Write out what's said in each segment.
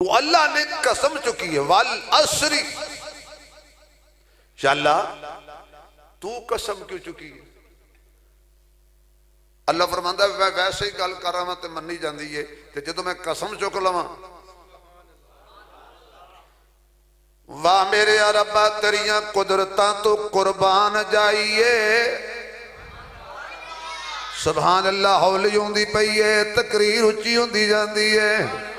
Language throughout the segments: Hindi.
तो अल्लाह ने कसम चुकी है वल असरी। अल्लाह तू कसम क्यों चुकी है? अल्लाह फरमांदा मैं वैसे ही गल कर रहा तो मनी जाती है, तो जो मैं कसम चुक लवा वाह मेरे रब्बा तेरिया कुदरतां तो कुर्बान जाइए। सुभान अल्लाह हौली होंदी पई है, तकरीर उच्ची होंदी जाती है।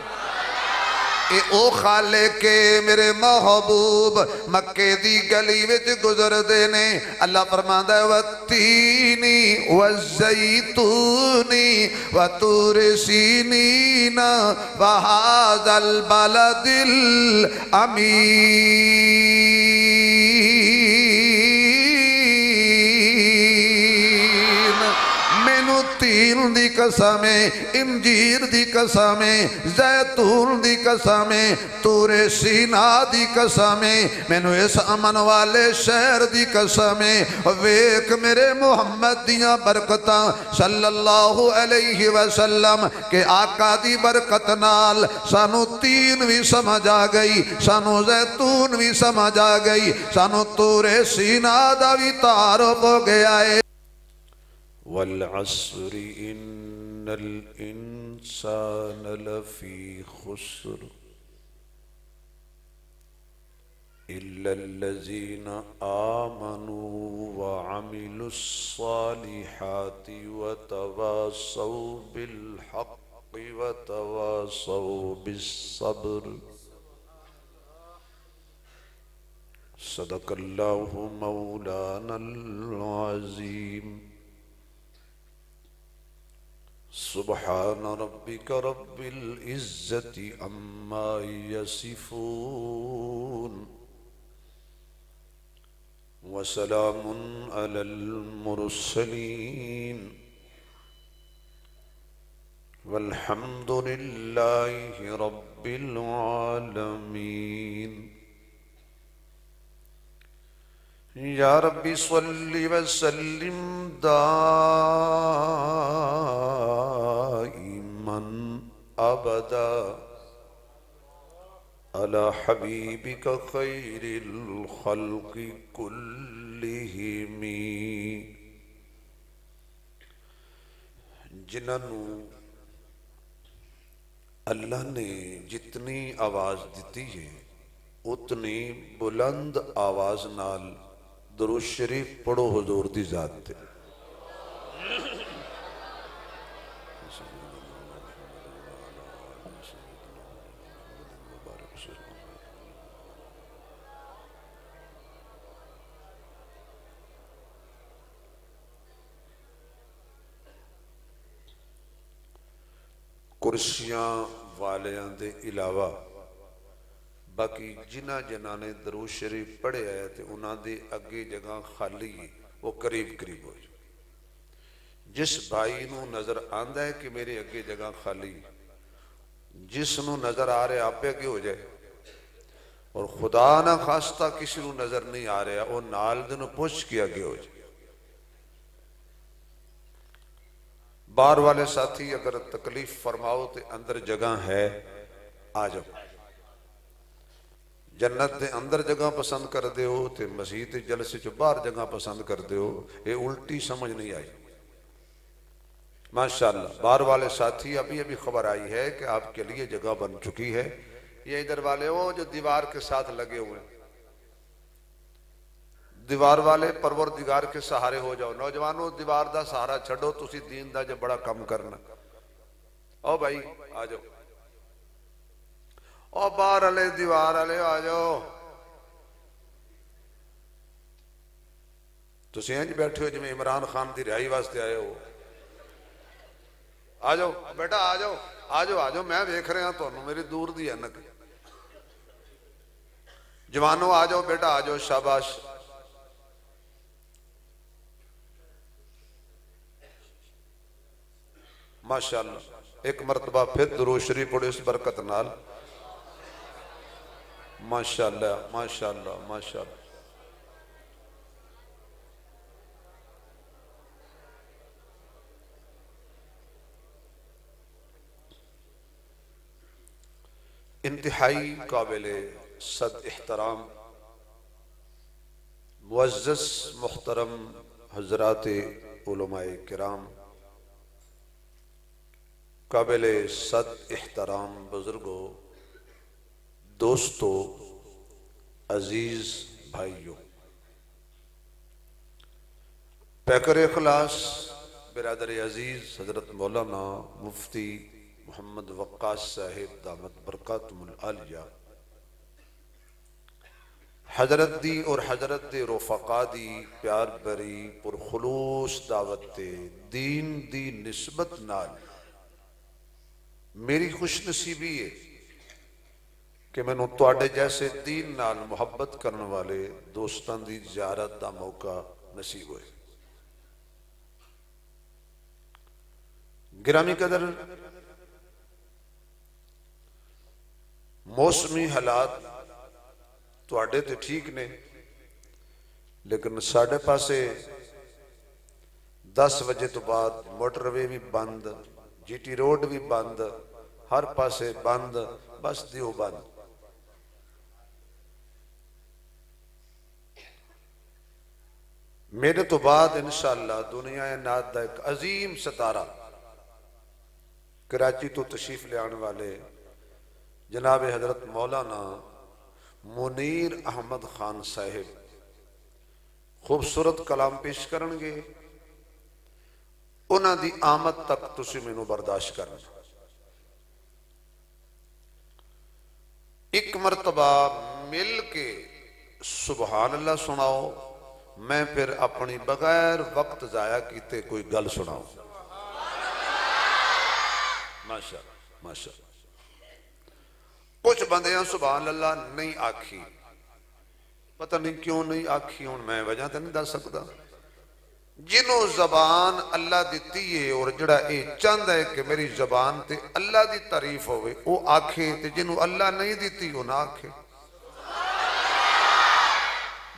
ए ओ खाले के मेरे महबूब मक्के दी गली विच गुजरदे ने। अल्लाह फरमांदा है वत्तीनी वज़ैतूनी वतूर सीनीन वहाज़ल बलदिल अमीन। मैनू तीन दी कसम है, इंजीर दी कसम है, जैतून दी कसम है, तूरे सीना दी कसम है, मैनू इस अमन वाले शहर दी कसम है। वेख मेरे मुहम्मद दियां बरकतां सल्लल्लाहु अलैहि वसल्लम के आका दी बरकत नाल सानू तीन भी समझ आ गई, सानू जैतून भी समझ आ गई, सानू तूरे सीना दा भी तारुफ हो गया है। वल अस्रि इन्नल इंसान लफी खुस्र इल्लल्लज़ीना आमनू व अमिलुस्सालिहाति व तवासौ बिल हक़्क़ि व तवासौ बिस्सब्र। सदक़ल्लाहु मौलानल अज़ीम। सुब्हान रब्बिक रब्बिल इज़्ज़ति अम्मा यसिफून व सलामुन अलल मुरसलीन वल्हम्दुलिल्लाहि रब्बिल आलमीन। या रब्बी सल्लि व सल्लिम दाइमन अबदा अला हबीबिका खैरिल खल्क़ि कुल्लिहिमी। जिन्होंने अल्लाह ने जितनी आवाज़ दी है उतनी बुलंद आवाज़ नाल दुरूद शरीफ पढ़ो हुजूर दी जात ते। कुर्सियां वालियां दे इलावा बाकी जिन्हों जिन्हों ने दरूद शरीफ पढ़िया है तो उन्होंने अगे जगह खाली है, वो करीब करीब हो जाए। जिस भाई को नज़र आता है कि मेरे अगे जगह खाली, जिसनों नज़र आ रहा आपे अगे हो जाए, और खुदा ना खास्ता किसी को नज़र नहीं आ रहा वो नाल दे नूं पुछ के अगे हो जाए। बाहर वाले साथी अगर तकलीफ फरमाओ तो अंदर जगह है, आ जाओ। जन्नत के अंदर जगह पसंद करते हो तो मसीह जलसे चो बाहर जगह पसंद करते हो, ये उल्टी समझ नहीं आई। माशाअल्लाह बाहर वाले साथी अभी अभी खबर आई है कि आपके लिए जगह बन चुकी है। ये इधर वाले वो जो दीवार के साथ लगे हुए, दीवार वाले परवरदिगार के सहारे हो जाओ। नौजवानों दीवार का सहारा छो, तुसी दीन का जो बड़ा कम करना। ओ भाई आ जाओ, ओ बाहर वाले दीवार वाले आ जाओ। तुसी इंज बैठे हो जिवें इमरान खान की रिहाई वास्ते आए हो। आ जाओ बेटा आ जाओ, आ जाओ आ जाओ, मैं वेख रहा तुहानू, मेरी दूर दी ऐनक। जवानों आ जाओ बेटा आ जाओ, शाबाश। माशाअल्लाह एक मरतबा फिर दुरूद शरीफ पढ़ो इस बरकत नाल। माशाअल्लाह माशाअल्लाह माशाअल्लाह। इंतहाई काबिल सद एहतराम मुअज़्ज़ज़ मुहतरम हज़रात उलमाए किराम, काबिल सद एहतराम बुजुर्गों, दोस्तों, अजीज भाइयों, पैकर इखलास बिरादर अजीज हजरत मौलाना मुफ्ती मोहम्मद वक्कास साहिब दामत बरकातुहुल आलिया हजरत दी और हजरत दे रफ़क़ा दी प्यार भरी पुरखुलूस दावत दीन दी निस्बत नाल मेरी खुशनसीबी है कि मैनू तुहाडे जैसे दीन नाल मुहब्बत करने वाले दोस्तों की ज़ियारत का मौका नसीब होए। गिरामी कदर, मौसमी हालात तुहाडे ते ठीक ने, लेकिन साढ़े पासे 10 बजे तो बाद मोटरवे भी बंद, जीटी रोड भी बंद, हर पासे बंद, बस दियो बंद। मेरे तो बाद इंशाअल्लाह दुनिया नात दा एक अजीम सितारा कराची तो तशरीफ ले आने वाले जनाब हजरत मौलाना मुनीर अहमद खान साहिब खूबसूरत कलाम पेश करनगे। उन्हां दी आमद तक तुसी मैनू बर्दाश्त करना। एक मरतबा मिल के सुबहान अल्लाह सुनाओ, मैं फिर अपनी बगैर वक्त जाया किते कोई गल सुनाओ। माशाअल्लाह माशाअल्लाह। कुछ बंदियां सुबहान अल्लाह नहीं आखी, पता नहीं क्यों नहीं आखी, हूं मैं वजह तो नहीं दस सकता। जिन्हों जबान अल्लाह दी है और जड़ा ये चाहता है कि मेरी जबान ते अल्लाह की तारीफ होवे वो आखे, ते जिन्हों अल्लाह नहीं दी वो ना आखे।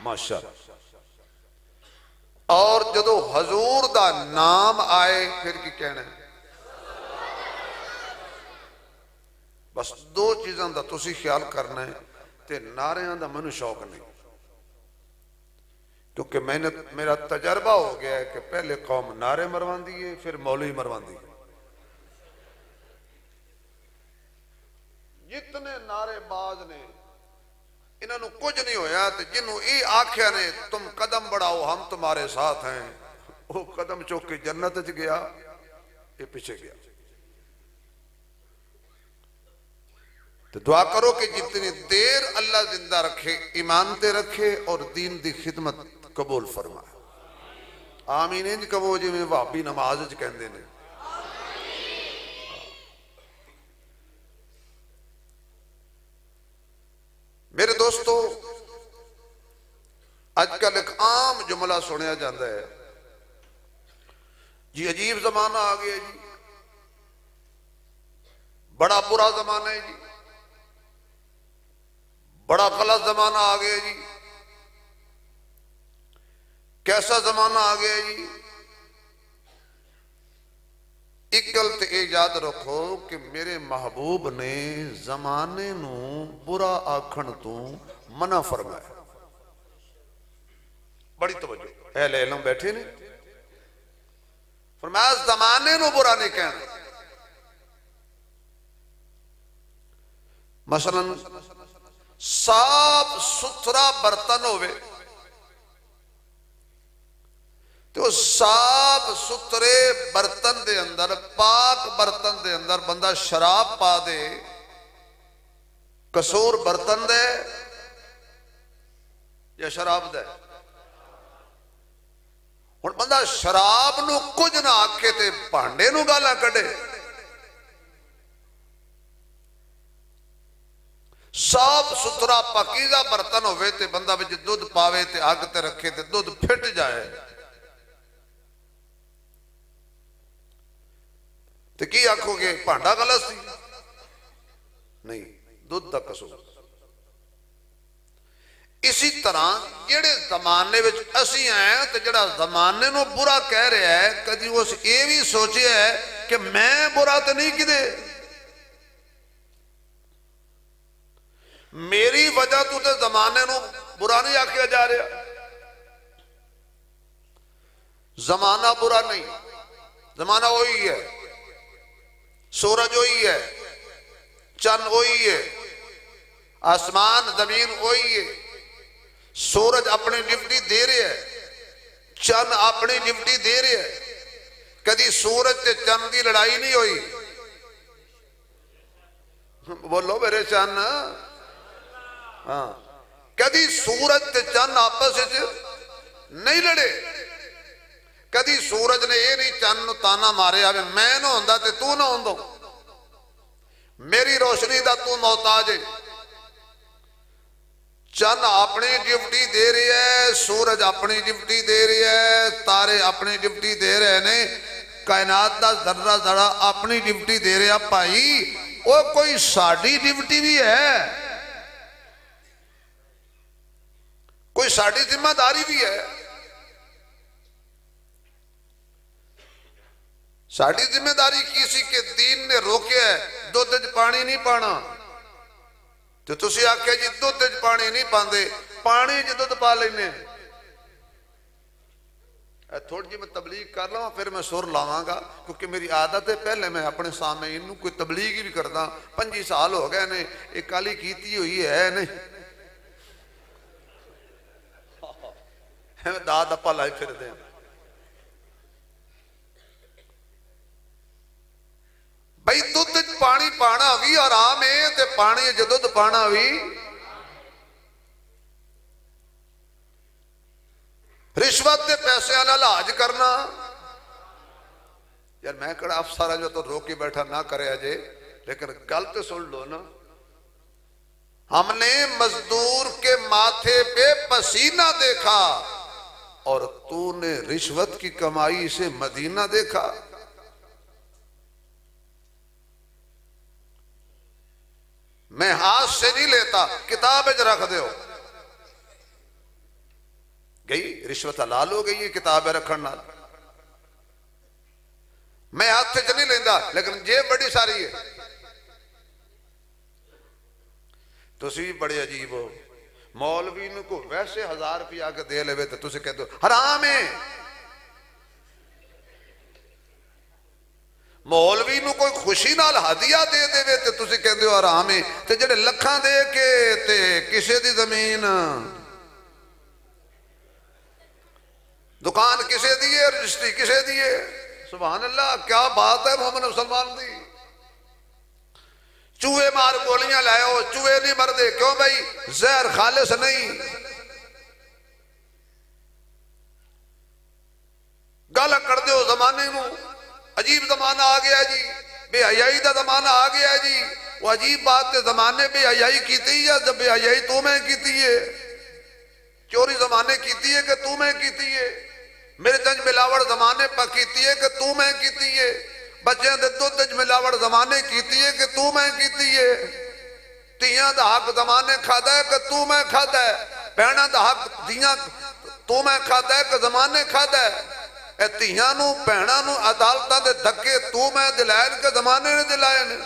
माशाअल्लाह। और जदों हजूर दा नाम आए फिर की कहना है? बस दो चीज़ों का तुसी ख्याल करना है। ते नारियां दा मैनू शौक नहीं, क्योंकि मैंने मेरा तजर्बा हो गया है कि पहले कौम नारे मरवाती है, फिर मौलवी मरवाती है। जितने नारेबाज ने इन्हों कुछ नहीं होया, तो जिन्हों ये आख्या ने तुम कदम बढ़ाओ हम तुम्हारे साथ हैं, वो कदम चुक के जन्नत च गया, ये पीछे गया। तो दुआ करो कि जितनी देर अल्लाह जिंदा रखे, ईमान ते रखे और दीन दी खिदमत कबूल फरमाए। आमीन। इंज कहो जिवें भाभी नमाज च कहंदे ने। मेरे दोस्तों, अजकल एक आम जुमला सुनिया जाता है जी, अजीब जमाना आ गया जी, बड़ा बुरा जमाना है जी, बड़ा गलत जमाना आ गया जी, कैसा जमाना आ गया जी। एक गल तो ये याद रखो कि मेरे महबूब ने जमाने नू बुरा आखण तू मना फरमाया। बड़ी तवज्जो, अहले इल्म बैठे ने, फरमाया जमाने नू बुरा नहीं कहना। मसलन साफ सुथरा बर्तन होवे तो साफ सुथरे बर्तन दे अंदर, पाक बर्तन दे अंदर बंदा शराब पा दे, कसूर बर्तन दे या शराब दे? हुण बंदा शराब नू कुछ ना आखे ते भांडे नू गालां कढे। साफ सुथरा पकीजा बर्तन होवे ते बंदा विच दुध पावे ते अग ते रखे ते दुध फिट जाए तो की आखोगे भांडा गलत सी? नहीं, दुध का कसूर। इसी तरह जेड़े जमाने विच असी आए तो जड़ा जमाने नू बुरा कह रहा है, कदी उस ये भी सोचे है कि मैं बुरा तो नहीं किदे। मेरी वजह तू तो जमाने नू बुरा नहीं आख्या जा रहा। जमाना बुरा नहीं, जमाना वही है, सूरज वही है, चंद वही है, आसमान जमीन वही है। सूरज अपनी ड्यूटी दे रहा है, चंद अपनी ड्यूटी दे रहा है। कदी सूरज ते चंद की लड़ाई नहीं हुई। बोलो मेरे चंद। हाँ, कदी सूरज ते चंद आपस नहीं लड़े। कदी सूरज ने यह नहीं चंद नूं ताना मारे आवे मैं ना होंदा ते तू ना होंदा, मेरी रोशनी दा तू मोहताज है। चंद अपनी ड्यूटी दे रही है, सूरज अपनी ड्यूटी दे रही है, तारे अपनी ड्यूटी दे रहे ने, कायनात दा जर्रा जरा अपनी ड्यूटी दे रहा। भाई वो कोई साडी ड्यूटी भी है, कोई साडी जिम्मेदारी भी है। साड़ी जिम्मेदारी किसी के दीन ने रोके है दुध च पानी नहीं पाना, तो तुसी आख्या जी दुध च पानी नहीं पाते, पानी च दुध पा लेने। थोड़ी जी मैं तबलीग कर लवा फिर मैं सुर लावांगा, क्योंकि मेरी आदत है पहले मैं अपने सामने इनू कोई तबलीग ही भी करता। 25 साल हो गए ने एक काली कीती हुई है नहीं दा दप्पा लाई फिरते हैं। भाई दुध पानी पाना भी आराम है, ते पानी च दुध पाना भी। रिश्वत के पैसे ना लाज करना यार, मैं कड़ा अफसर जो तो रोक के बैठा ना करे अजे, लेकिन गल तो सुन लो ना। हमने मजदूर के माथे पे पसीना देखा और तूने रिश्वत की कमाई से मदीना देखा। मैं हाथ से नहीं लेता, किताब च रख दो। गई रिश्वत हलाल हो गई है किताब रखन नाल। मैं हाथ च नहीं लेंदा, लेकिन जेब बड़ी सारी है। तुसी भी बड़े अजीब हो, मौलवी को वैसे 1000 रुपया के दे ले तो तुसी कहते हो हराम है। मौलवी कोई खुशी नाल हदिया दे देवे तो तुसी कहते हो हराम है, ते जेड़े लखा दे के ते किसे दी जमीन दुकान किसे दी है, रजिस्ट्री किसे दी है। सुभान अल्लाह, क्या बात है मोहम्मद मुसलमान दी। चूहे मार गोलियां लाओ, चूहे नहीं मरदे क्यों भाई, जहर खालिस नहीं। गल कर दो जमाने नू, अजीब जमाना आ गया जी, बेहयाई का जमाना आ गया जी। वो अजीब बात है, जमाने बेहयाई की है, जब बेहयाई तू मैं की है। चोरी जमाने की है कि तू मैं की है। मेरे तंज मिलावट जमाने पर की है कि तू मैं की है। बच्चों के दुध मिलावट जमाने की है कि तू मैं की है। तियां का हक जमाने खादा है कि तू मैं खादा है। भैणों का हक दियां तू मैं खादा है कि जमाने खादा है। तियां नू भैणों नू अदालतां दे धक्के तू मैं दिलाए के जमाने ने दिलाए ने।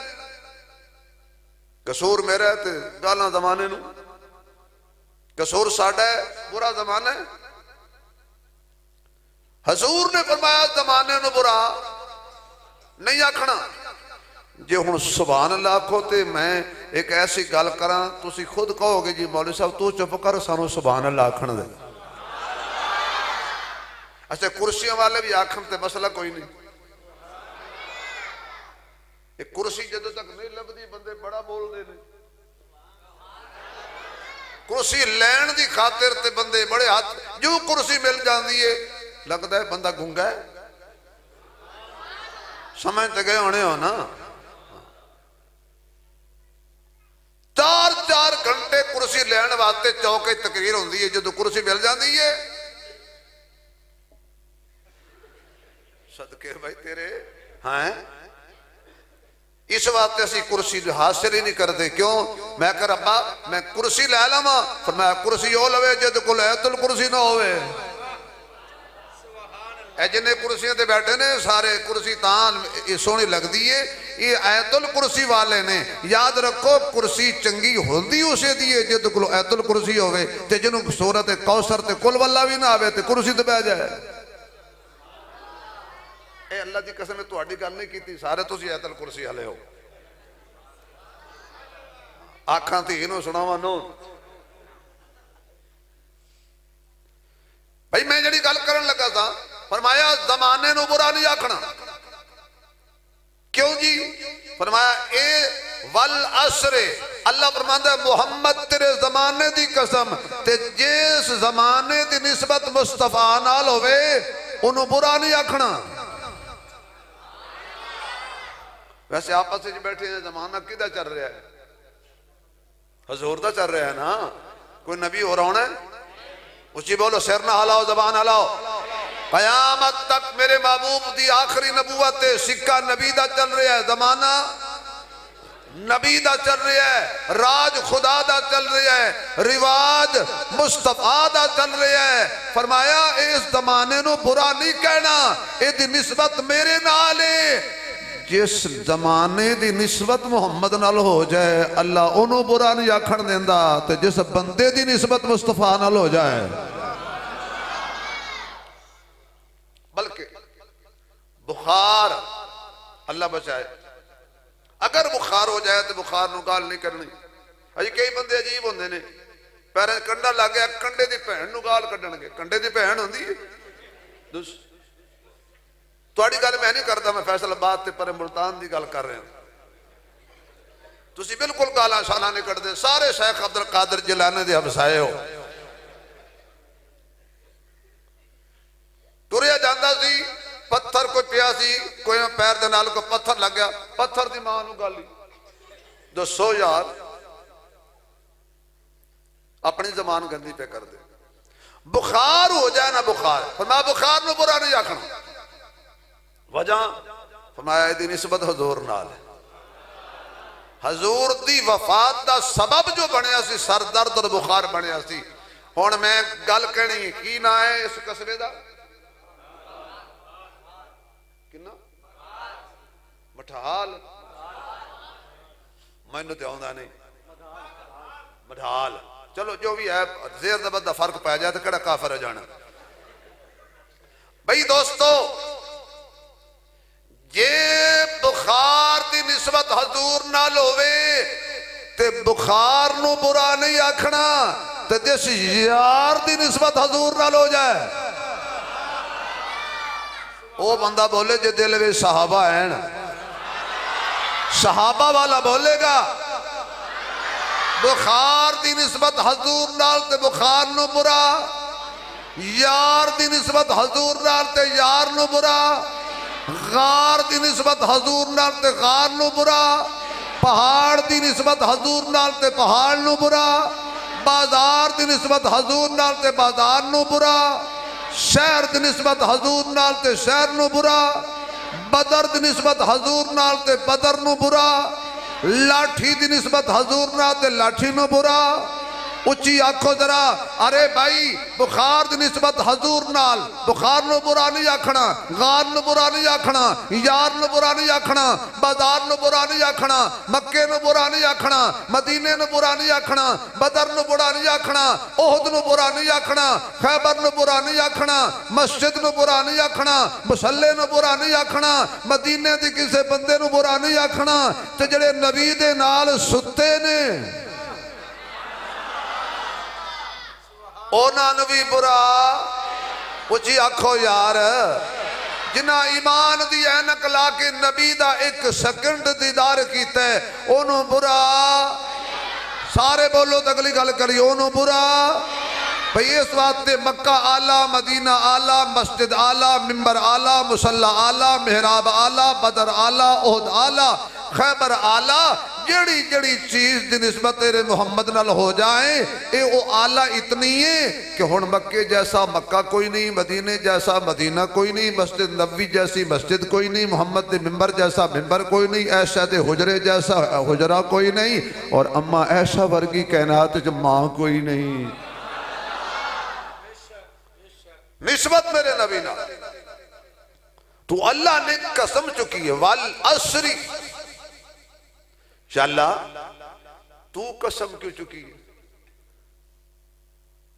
कसूर मेरा है ते गालां जमाने नू, कसूर साडा है, बुरा जमाना है। हजूर ने फरमाया जमाने नू बुरा नहीं आखना। जे हुण सुभान अल्लाह आखो ते मैं एक ऐसी गल करा, तुसी खुद कहोगे जी मौलवी साहब तू चुप कर, सानू सुभान अल्लाह आखण दे। अच्छा कुर्सियों वाले भी आखन ते मसला कोई नहीं। एक कुर्सी जदों तक नहीं लभदी बंदे बड़ा बोलते हैं। कुर्सी लैण की खातिर ते बंदे बड़े हाथ, जो कुर्सी मिल जाती है लगता है बंदा गूंगा है। समझ ते गए होने हो ना। 4-4 घंटे कुर्सी लैण वास्ते चौक तकरीर होती है, जो कुर्सी मिल जाती है सदके भाई तेरे हैं। इस वास्ते असी कुर्सी हासिल ही नहीं करते। क्यों? मैं कर रब्बा मैं कुर्सी लै लवा, फिर मैं कुर्सी वो लवे जिद को लैतुल कुर्सी ना होवे। जिन्हें कुर्सियों ते बैठे ने सारे कुर्सी तां सोहनी लगती है ये आयतुल कुर्सी वाले ने। याद रखो कुर्सी चंगी होंदी उसे दी है जिद को आयतुल कुर्सी होवे ते जिन्हों सूरत कौसर ते कुल वल्ला भी ना आवे ते कुर्सी ते बह जाए। ए अल्लाह की कसम है तुहाडी गल नहीं की सारे तुसी आयतुल कुर्सी वाले हो। आखा धी नूं सुणावा नूं भाई मैं जी गल करन लगा था फरमाया जमाने नूं बुरा नहीं आखना। क्यों जी? फरमाया ए वल असरे अल्लाह फरमांदा मुहम्मद तेरे जमाने दी कसम ते जिस जमाने दी निस्बत मुस्तफा नाल होवे उन्हों बुरा नहीं आखना। वैसे आपस में बैठे हैं जमाना किदा चल रहा है? हजूर दा चल रहा है ना। कोई नबी हो रहा है? उसी बोलो सिर ना हिलाओ जबान हिलाओ। कयामत तक मेरे महबूब दी आखिरी नबूवत सिक्का नबी दा चल रहा है। जमाना नबी दा चल रहा है। राज खुदा दा चल रहा है। रिवाज मुस्तफा दा चल रहा है। फरमाया इस जमाने नूं बुरा नहीं कहना इहदी निस्बत मेरे नाल है। जिस जमाने की निस्बत मुहम्मद नाल हो जाए अल्लाह उन्होंने बुरा नहीं आखण देंदा ते जिस बंदे की निस्बत मुस्तफा नाल हो जाए। बल्कि बुखार अल्लाह बचाए अगर बुखार हो जाए तो बुखार नूं गाल नहीं करनी। अजी कई बंदे अजीब होंदे ने पैरों कंडा लग गया कंडे की भैन नूं गाल कड्डणगे। कंडे की भैन होंदी है थोड़ी गल मैं नहीं करता। मैं फैसलाबाद ते पर मुल्तान की गल कर रहा। तुसी बिल्कुल गालां शालां नहीं कटदे। सारे शेख अब्दुल कादिर जिलानी दे हमसाए हो। तुरिया जांदा सी पत्थर कोई पिया सी कोई पैर दे नाल कोई पत्थर लग गया पत्थर दी मां नूं गाली। दसो यार अपनी जबान गंदी पे कर दे। बुखार हो जाए ना बुखार फरमाया बुखार नूं बुरा नहीं आखना। वजह फरमाया इहदी निस्बत हजूर नाल है। हजूर दी वफात दा सबब जो बनया सी सर दर्द और बुखार बनया सी। हुण मैं गल कहनी की ना है इस कस्बे दा किन्ना मठाल मैनू तो आउंदा नहीं मठाल। चलो जो भी है जेर जबर दा फर्क पै जाए तो किहड़ा काफिर हो जाना। भाई दोस्तों जे बुखार की निस्बत हजूर नाल होवे ते बुखार नूं बुरा नहीं आखना ते जिस यार की निस्बत हजूर नाल हो जाए वो बंदा बोले जे दिल में सहाबा है सहाबा वाला बोलेगा। बुखार की निस्बत हजूर नाल ते बुखार नूं बुरा यार की निस्बत हजूर नाल ते यार नूं बुरा गार की निस्बत हजूर नाल ते गार नूं बुरा पहाड़ की निस्बत हजूर नाल ते पहाड़ नूं बुरा बाजार की निस्बत हजूर नाल ते बाजार नूं बुरा शहर की निस्बत हजूर नाल ते शहर नूं बुरा बदर की निस्बत हजूर नाल ते बदर नूं बुरा लाठी की निस्बत हजूर नाल ते लाठी नूं बुरा। उच्ची आखो जरा अरे भाई बुखार की निस्बत हजूर नाल बुखार नूं बुरा नहीं आखना गार नूं बुरा नहीं आखना यार नूं बुरा नहीं आखना बाजार नूं बुरा नहीं आखना मक्के नूं बुरा नहीं आखना मदीने नूं बुरा नहीं आखना बदर नूं बुरा नहीं आखना ओहद नूं बुरा नहीं आखना खैबर नूं बुरा नहीं आखना मस्जिद नूं बुरा नहीं आखना मुसल्ले नूं बुरा नहीं आखना मदीने दी किसी बंदे नूं बुरा नहीं आखना ते जिहड़े नबी दे नाल सुते ने उन्होंने भी बुरा। उची आखो यार जिन्ना ईमान की ऐनक ला के नबी का एक सेकंड दीदार किया उन्होंने बुरा। सारे बोलो तो अगली गल करिए उन्होंने बुरा। भाई इस वास्ते मक्का आला मदीना आला मस्जिद आला मिंबर आला मुसल्ला आला मेहराब आला बदर आला ओहद आला खैबर आला जड़ी जड़ी चीज की निस्बत तेरे मुहम्मद नाल हो जाए ये वो आला इतनी है कि हुण मक्के जैसा मक्का कोई नहीं मदीने जैसा मदीना कोई नहीं मस्जिद नबवी जैसी मस्जिद कोई नहीं मोहम्मद के मिंबर जैसा मिंबर कोई नहीं ऐशा के हुजरे जैसा हुजरा कोई नहीं और अम्मा ऐशा वर्गी कैनात च मां कोई नहीं। निस्बत मेरे नबी नाल तो अल्लाह ने कसम चुकी है वल असरी शाला तू कसम क्यों चुकी है?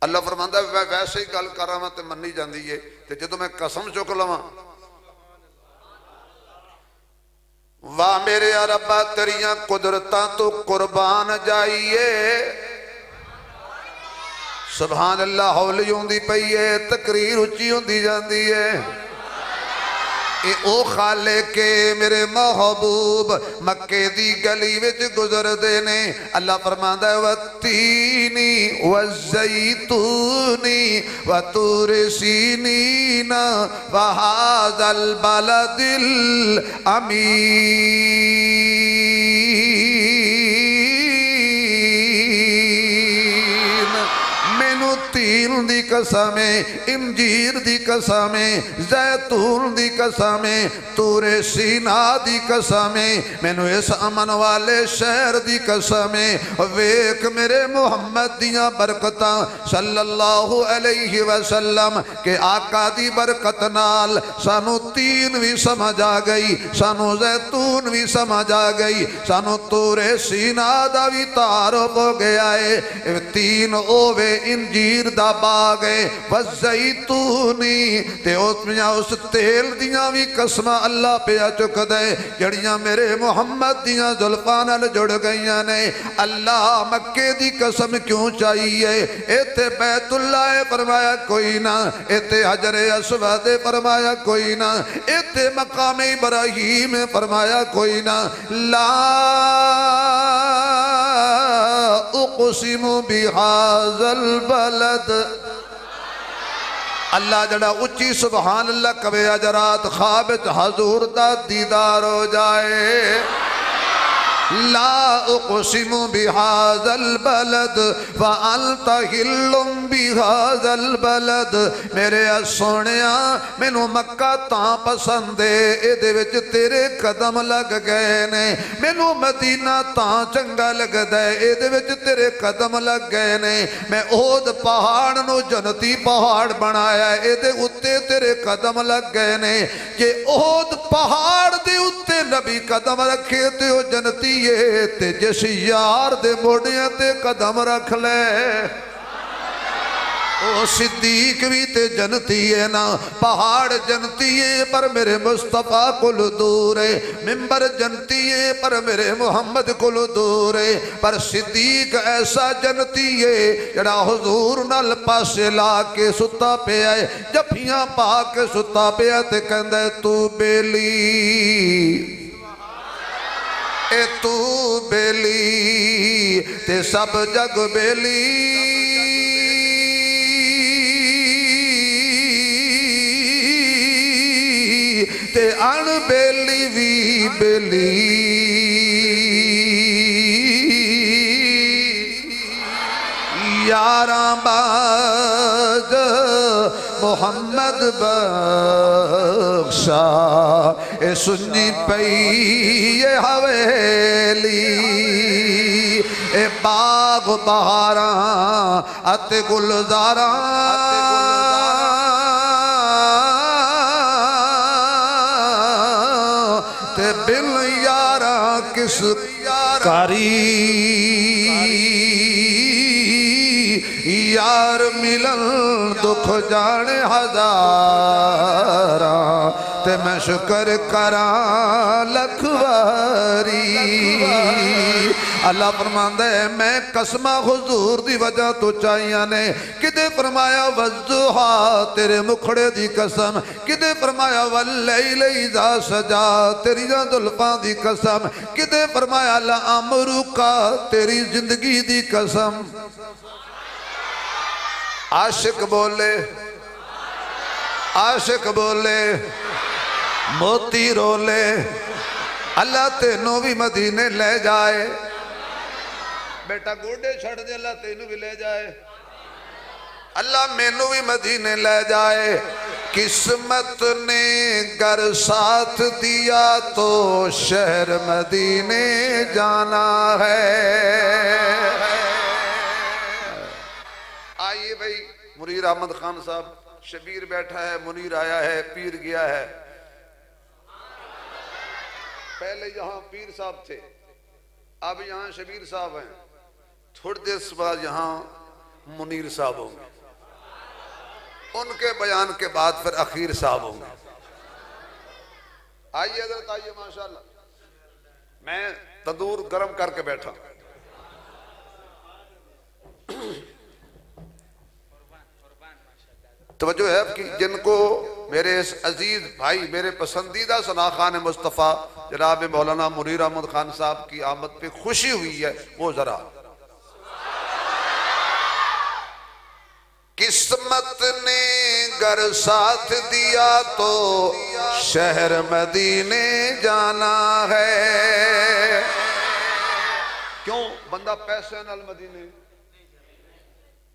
अल्लाह फरमांदा मैं वैसे ही गल कर रहा तो मनी जाती है, तो जो मैं कसम चुक लवां, वाह मेरे रब्बा तेरिया कुदरतां तो कुर्बान जाइए। सुभान अल्लाह। हौली होंदी पई है, तकरीर उच्ची होंदी जाती है। ओ खाले के मेरे महबूब मक्के दी गली विच गुजरदे ने। अल्लाह फरमांदा है वत्तीनी वज़ैतूनी वतूर सीनीन वहाज़ल बलदिल अमीन। मैनू तीन दी कसम है, इंजीर दी कसम है, जैतून दी कसम है, तूरे सीना दी कसम है, मैनू इस अमन वाले शहर दी कसम है। वेख मेरे मुहम्मद दियां बरकतां सल्लल्लाहु अलैहि वसल्लम के आका दी बरकत नाल सानू तीन भी समझ आ गई, सानू जैतून भी समझ आ गई, सानू तूरे सीना दा भी तारुफ हो गया है। तीन ओवे इंजीर दा बाग है, वज़ैतूनी ते उस तेल दियां भी कसम अल्लाह पिया चुक दे जड़ियां मेरे मुहम्मद दियां जुल्फां नाल जुड़ गईयां ने। अल्लाह मक्के दी कसम क्यों चाहिए? इत्थे बैतुल्लाह फरमाया कोई ना, इत्थे हजर अस्वद फरमाया कोई ना, इत्थे मकाम इब्राहीम फरमाया कोई ना। ला उक़सिमु बिहाज़ल बलद। अल्लाह जड़ा उच्ची सुबहान अल्लाह कवे अजरात ख्वाब हजूर दा दीदार हो जाए। ला उक़सिमु बिहाज़ल बलद व अंता हिल्लुम बिहाज़ल बलद। मेरे सोहणिया मैनू मक्का तां पसंद है, इहदे विच तेरे कदम लग गए ने। मैनू मदीना तां चंगा लगदा है, इहदे विच तेरे कदम लग गए ने। मैं ओद पहाड़ नू जनती पहाड़ बनाया, इहदे उत्ते तेरे कदम लग गए ने। जे ओद पहाड़ दे उत्ते नबी कदम रखे ते ओ जनती ते जिस यार दे मोड़ियां ते कदम रख ले ओ सिद्दीक भी ते जनती है ना। पहाड़ जनती है पर मेरे मुस्तफा कुल दूर है, मिंबर जनती है पर मेरे मुहम्मद कुल दूर है। पर सिद्दीक ऐसा जनती है जड़ा हुजूर नाल पासे ला के सुता पिया है, जफियां पा के सुता पिया ते कहंदा तू बेली ए तू बेली ते सब जग बेली ते अण बेली भी बेली। यारां बाज मोहम्मद बख्शा ए सुन्नी पई ये हवेली। ए बाग बहारा अते गुलजारा ते बिन यारा किस कारी। यार मिलन दुख जाने हजारा ते मैं शुक्र करा लखवारी। अल्लाह फरमांदा है मैं कसमा हुजूर दी वजह तो चाहिया ने। किदे फरमाया वज़्ज़ुहा तेरे मुखड़े दी कसम, किदे फरमाया वल्लैल इज़ा सजा तेरी जुल्फां दी कसम, किदे फरमाया ला अमरुका तेरी जिंदगी दी कसम। आशिक बोले, आशिक बोले, मोती रोले, अल्लाह तेनू भी मदीने ले जाए। बेटा गोडे छड़ दे, अल्लाह तेनू भी ले जाए। अल्लाह मैनू भी मदीने ले जाए। किस्मत ने घर साथ दिया तो शहर मदीने जाना है। आइए भाई, मुनीर अहमद खान साहब, शबीर बैठा है, मुनीर आया है, पीर गया है। पहले यहाँ पीर साहब थे, अब यहाँ शबीर साहब हैं, थोड़ी देर बाद यहाँ मुनीर साहब होंगे, उनके बयान के बाद फिर अखीर साहब होंगे। आइए हजरत आइए, माशाल्लाह। मैं तंदूर गर्म करके बैठा। तवज्जो है कि जिनको मेरे इस अजीज भाई, मेरे पसंदीदा सना खान मुस्तफ़ा जनाब मौलाना मुनीर अहमद खान साहब की आमद पे खुशी हुई है, वो जरा किस्मत ने गर साथ दिया तो शहर मदीने जाना है। क्यों बंदा पैसे नाल मदीने,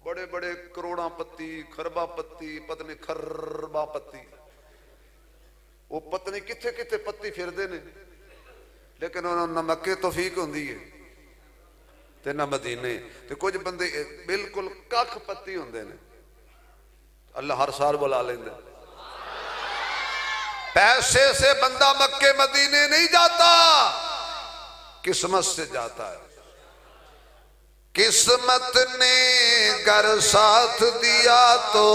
बड़े बड़े करोड़ापति खरबापति पत्नी खरबापति, वो पत्नी किथे किथे पत्ती फिरदे ने, लेकिन उन्होंने न मक्के तौफीक होंदी है ते न मदीने। ते कुछ बंदे बिल्कुल कख पत्ती होंदे ने, अल्लाह हर साल बुला लेंदा। पैसे से बंदा मक्के मदीने नहीं जाता, किस्मत से जाता है। किस्मत ने गर साथ दिया तो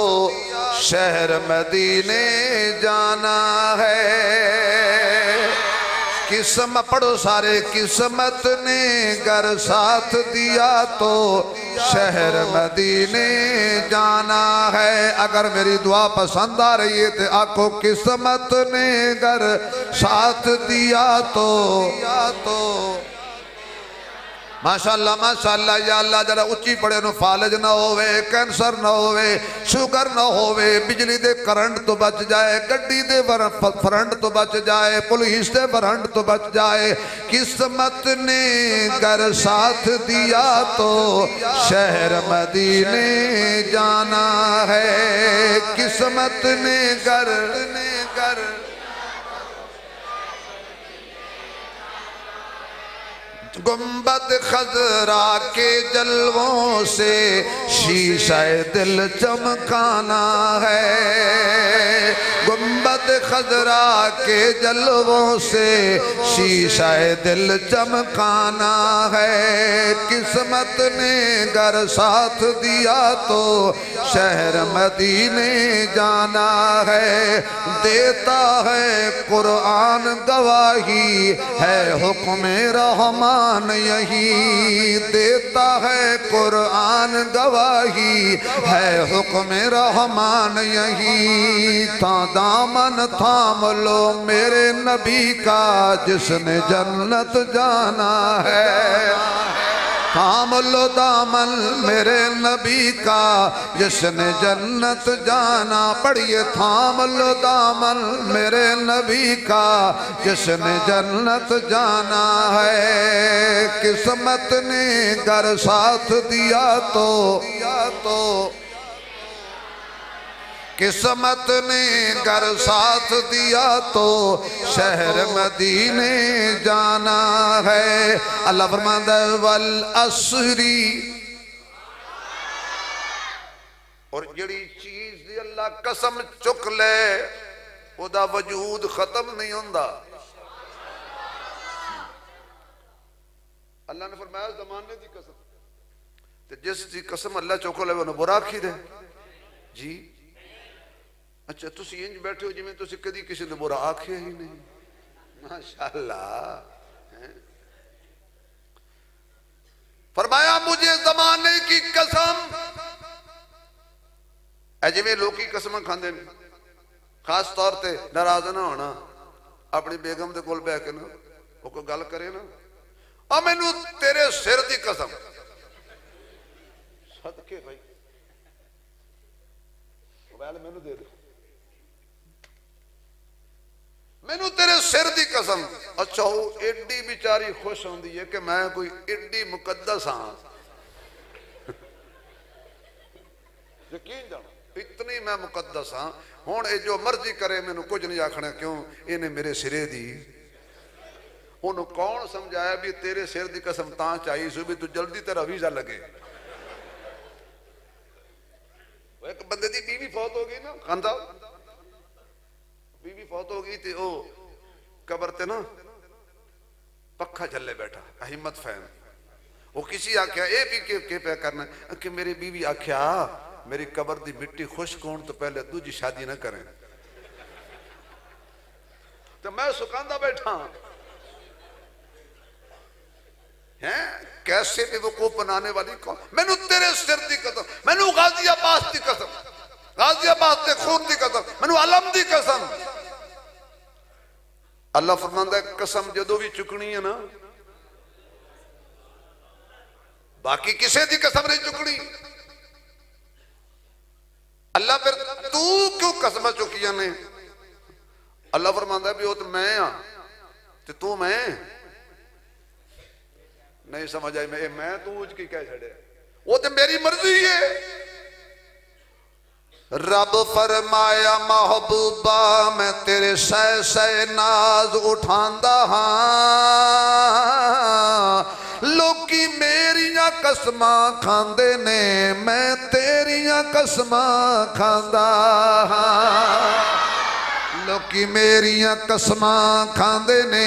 शहर मदीने जाना है। किस्मत पढ़ो सारे, किस्मत ने गर साथ दिया तो शहर मदीने जाना है। अगर मेरी दुआ पसंद आ रही है तो आखो किस्मत ने गर साथ दिया तो माशाअल्लाह माशाअल्लाह। या अल्लाह जरा उच्ची पड़े नु फालज ना होवे, कैंसर ना होवे, शुगर ना होवे, बिजली दे करंट तो बच जाए, गड्डी दे फरंट तो बच जाए, पुलिस दे फरंट तो बच जाए। किस्मत ने घर साथ दिया तो शहर मदीने जाना है। किस्मत ने घर गुंबद खजरा के जलवों से शीशा दिल चमकाना है। गुंबद खजरा के जलवों से शीशा दिल चमकाना है। किस्मत ने घर साथ दिया तो शहर मदीने जाना है। देता है कुरान गवाही है हुक्म रहमान यही, देता है कुरान गवाही है हुक्म रहमान यही। था दामन थाम लो मेरे नबी का जिसने जन्नत जाना है। थाम लो दामन मेरे नबी का जिसने जन्नत जाना। पढ़िए थाम लो दामन मेरे नबी का जिसने जन्नत जाना है। किस्मत ने घर साथ दिया तो किस्मत ने घर साथ दिया तो शहर मदीने जाना है। अल्लाह फरमाता है वल असरी, और जड़ी चीज दी अल्लाह कसम चुक ले ओदा वजूद खत्म नहीं होंदा। अल्लाह ने फरमाया जमाने दी कसम, ते जिस दी कसम अल्लाह चुक ले उन्हें बुरा आखी दे जी। अच्छा तुसी इंज बैठे हो जिवें तुसी कदी किसी ने बुरा आखिया ही नहीं। माशाअल्लाह। फरमाया मुझे जमाने की कसम, जिवें लोग कसम खांदे ने, खास तौर ते नाराज ना होना अपनी बेगम दे कोल बैठ के ना, वो कोई गल करे ना, आ मैनू तेरे सिर दी कसम, सदके भाई मोबाइल मैनू दे दे, मैनू तेरे सिर दी कसम। अच्छा वो एडी बेचारी खुश होंदी है कि मैं कोई एडी मुकद्दस हाँ, यकीन जानो इतनी मैं मुकद्दस हाँ। हुण ये जो मर्जी करे मैनू कुछ नहीं आखना, क्यों इन्हें मेरे सिरे दी। उन्होंने कौन समझाया भी तेरे सिर दी कसम तां चाहिए सो भी तू जल्दी तेरा वीजा लगे। एक बंदे दी बीवी फौत हो गई ना, खांदा बीवी फौत हो गई, तो कबर ते ना पखा झल्ले बैठा हिम्मत फैन वो किसी आख्या ये भी के पे करना कि मेरी बीवी आख्या मेरी कबर दी मिट्टी खुश्क होने तो पहले दूजी शादी ना करें तो मैं सुकांदा बैठा हैं कैसे बेवकूफ बनाने वाली कौन मैनू तेरे सिर दी कसम मैनू गाजियाबाद दी कसम गाजियाबाद दे खून दी कसम मैनू अलम दी कसम अल्लाह फरमांदा कसम जदों भी चुकनी है ना बाकी किसी दी कसम नहीं चुकनी अल्लाह फिर तू क्यों कसम चुकिया ने अल्लाह फरमांदा भी वो तो मैं हाँ ते तू मैं नहीं समझ आई मैं तू की कह छड़े वो तो मेरी मर्जी है रब फरमाया महबूबा मैं तेरे सह सह नाज उठांदा हाँ लोकी मेरिया कसमां खांदे ने मैं तेरिया कसमां खांदा हाँ लोकी मेरिया कसमां खांदे ने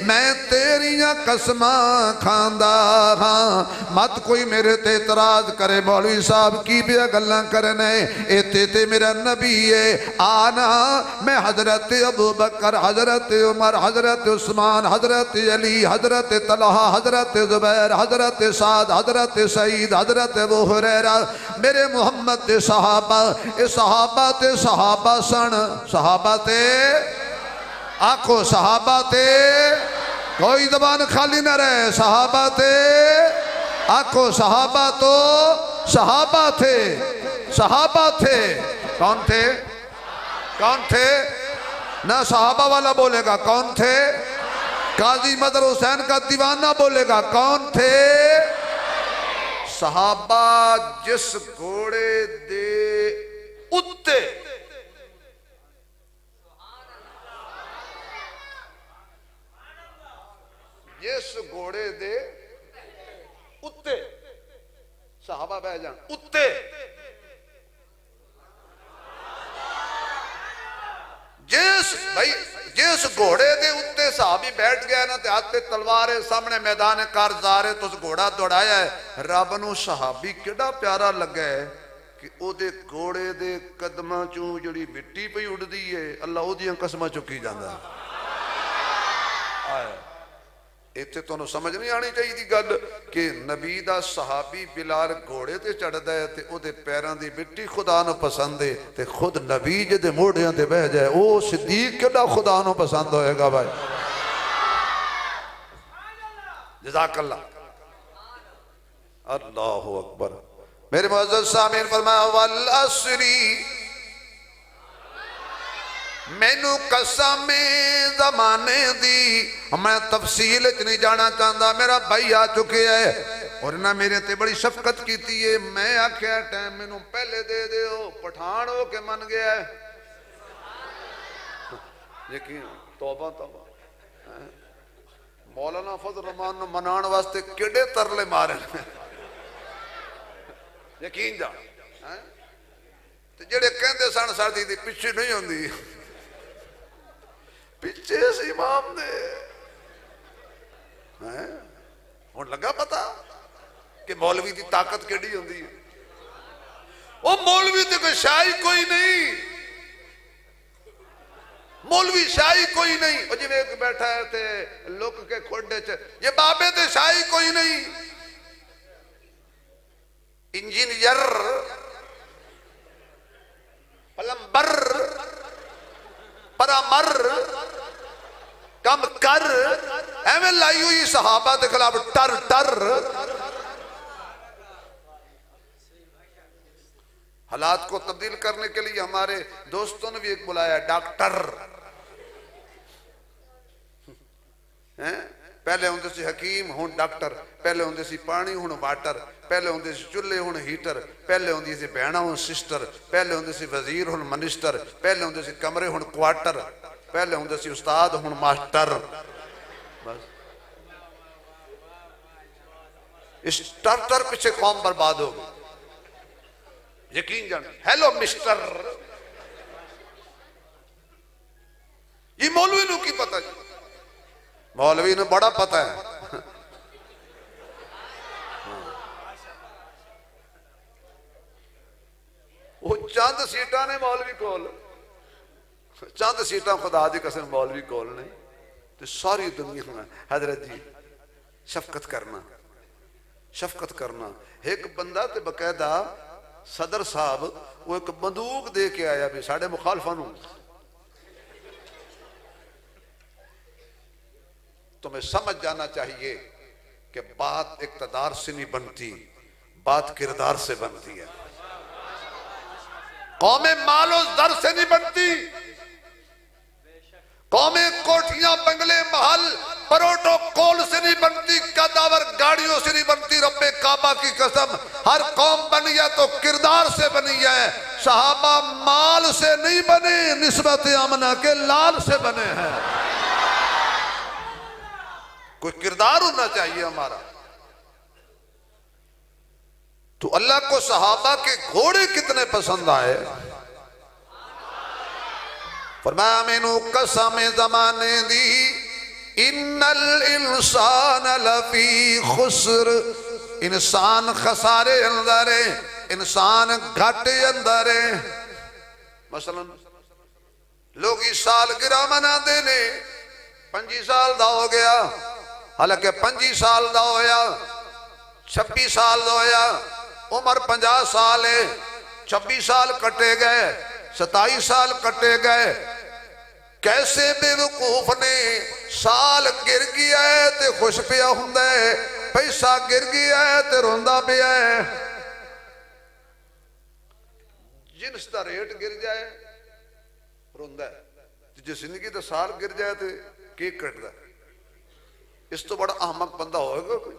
मैं तेरिया कसमां खांदा हाँ मत कोई मेरे ते इतराज करे मौलवी साहब की भी गल्लां करने इत्थे ते मेरा नबी है आना मैं हजरत अबू बकर हजरत उमर हजरत उस्मान हजरत अली हजरत तलहा हजरत जुबैर हजरत साद हजरत सईद हजरत अबू हुरैरा मेरे मोहम्मद दे सहाबा ए सहाबा ते सहाबा सन सहाबा ते आखो सहाबा ते कोई जबान खाली ना रहे सहाबा थे आखो सहाबा तो सहाबा थे कौन थे ना सहाबा वाला बोलेगा कौन थे काजी मदर हुसैन का दीवाना बोलेगा कौन थे सहाबा जिस घोड़े दे उत्ते जिस घोड़े दे उत्ते सहाबा बह जान उत्ते जिस घोड़े दे उत्ते सहाबी बैठ गया ना ते हाथ ते तलवार है सामने मैदान कारज़ार है तो उस घोड़ा दौड़ाया है रब नू सहाबी केड़ा प्यारा लगा है कि ओदे घोड़े दे कदमां चों जिहड़ी मिट्टी पई उड़दी है अल्लाह ओदियां कसमां चुकी जांदा है इत्थे तुहानू समझ नहीं आनी चाहिए गल कि नबी दा सहाबी बिलाल घोड़े ते चढ़दा है ते ओदे पैरां दी मिट्टी खुदा नू पसंद है ते खुद नबी जिहदे मोढ़ियां ते बह जाए ओ सिद्दीक केड़ा खुदा नू पसंद होएगा भाई जज़ाकल्लाह अल्लाहु अकबर मेरे मुअज़्ज़ज़ सामीन फरमाया वल अस्री मैनू कसम जमाने दी मैं तफसील च नहीं जाना चाहता मेरा भाई आ चुके है और ना मेरे ते बड़ी शफकत की है मैं आख्या टाइम मैनू पहले दे दो पठान हो के मन गया है यकीन तौबा तौबा मौलाना फजल रहमान मनाने वास्ते केड़े तरले मारे यकीन जा जेड़े कहते सन साडी दी पिछी नहीं होंदी पिछे से इमाम ने हुण लगा पता कि मौलवी की ताकत केड़ी होंदी है ओ मौलवी ते कोई शाही कोई नहीं मौलवी शाही कोई नहीं ओ जिवें एक बैठा है ते लुक के खोडे च ये बाबे ते शाही कोई नहीं इंजीनियर प्लम्बर परामर कम कर एवं लाई हुई सहाबा के खिलाफ टर टर हालात को तब्दील करने के लिए हमारे दोस्तों ने भी एक बुलाया डॉक्टर हैं पहले होंगे सी हकीम हुण डॉक्टर पहले होंगे सी पानी हुण वाटर पहले होंगे सी चूल्हे हुण हीटर पहले होंगी सी भैणा हुण सिस्टर पहले होंगे सी वजीर हुण मिनिस्टर पहले होंगे सी कमरे हुण क्वार्टर पहले होंगे सी उस्ताद हुण मास्टर बस इस टर टर पीछे कौम बर्बाद हो गई यकीन जान हेलो मिस्टर ये मौलवी नू की पता जी मौलवी ने बड़ा पता है। वो चंद सीटा ने मौलवी कोल, चंद सीटा खुदा दी कसम मौलवी कोल ने, तो सारी दुनिया में हजरत जी शफकत करना, शफकत करना। एक बंदा तो बकायदा सदर साहब वो एक बंदूक दे के आया भी साढ़े मुखालफा नूं, तुम्हें समझ जाना चाहिए कि बात इक़्तिदार से नहीं बनती, बात किरदार से बनती है। कौमें मालो दर से नहीं बनती, कौमें कोठियां बंगले महल प्रोटोकॉल से नहीं बनती, कदावर गाड़ियों से नहीं बनती। रब्बे काबा की कसम हर कौम बनी है तो किरदार से बनी है। सहाबा माल से नहीं बने, निस्बत आमना के लाल से बने हैं। कोई किरदार होना चाहिए हमारा। तो अल्लाह को सहाबा के घोड़े कितने पसंद आए। फरमाया मैनू कसम जमाने दी इन्नल इंसान लफी खुस्र, इंसान खसारे अंदर है, इंसान घाटे अंदर है। मसलन लोग इस साल गिरा मनाते ने 25 साल का हो गया, हालांकि 25 साल का होया, 26 साल का होया, उम्र 50 साल है, 26 साल कटे गए, 27 साल कटे गए। कैसे बेवकूफ ने साल गिर गया है ते खुश पिया हुंदा है, पैसा गिर गया है ते रोंदा पिया है। जिन्स दा रेट गिर जाए रोंदा है, जे जिंदगी दा साल गिर जाए तो केक कटदा। इस तो बड़ा अहमक बंदा होगा कोई।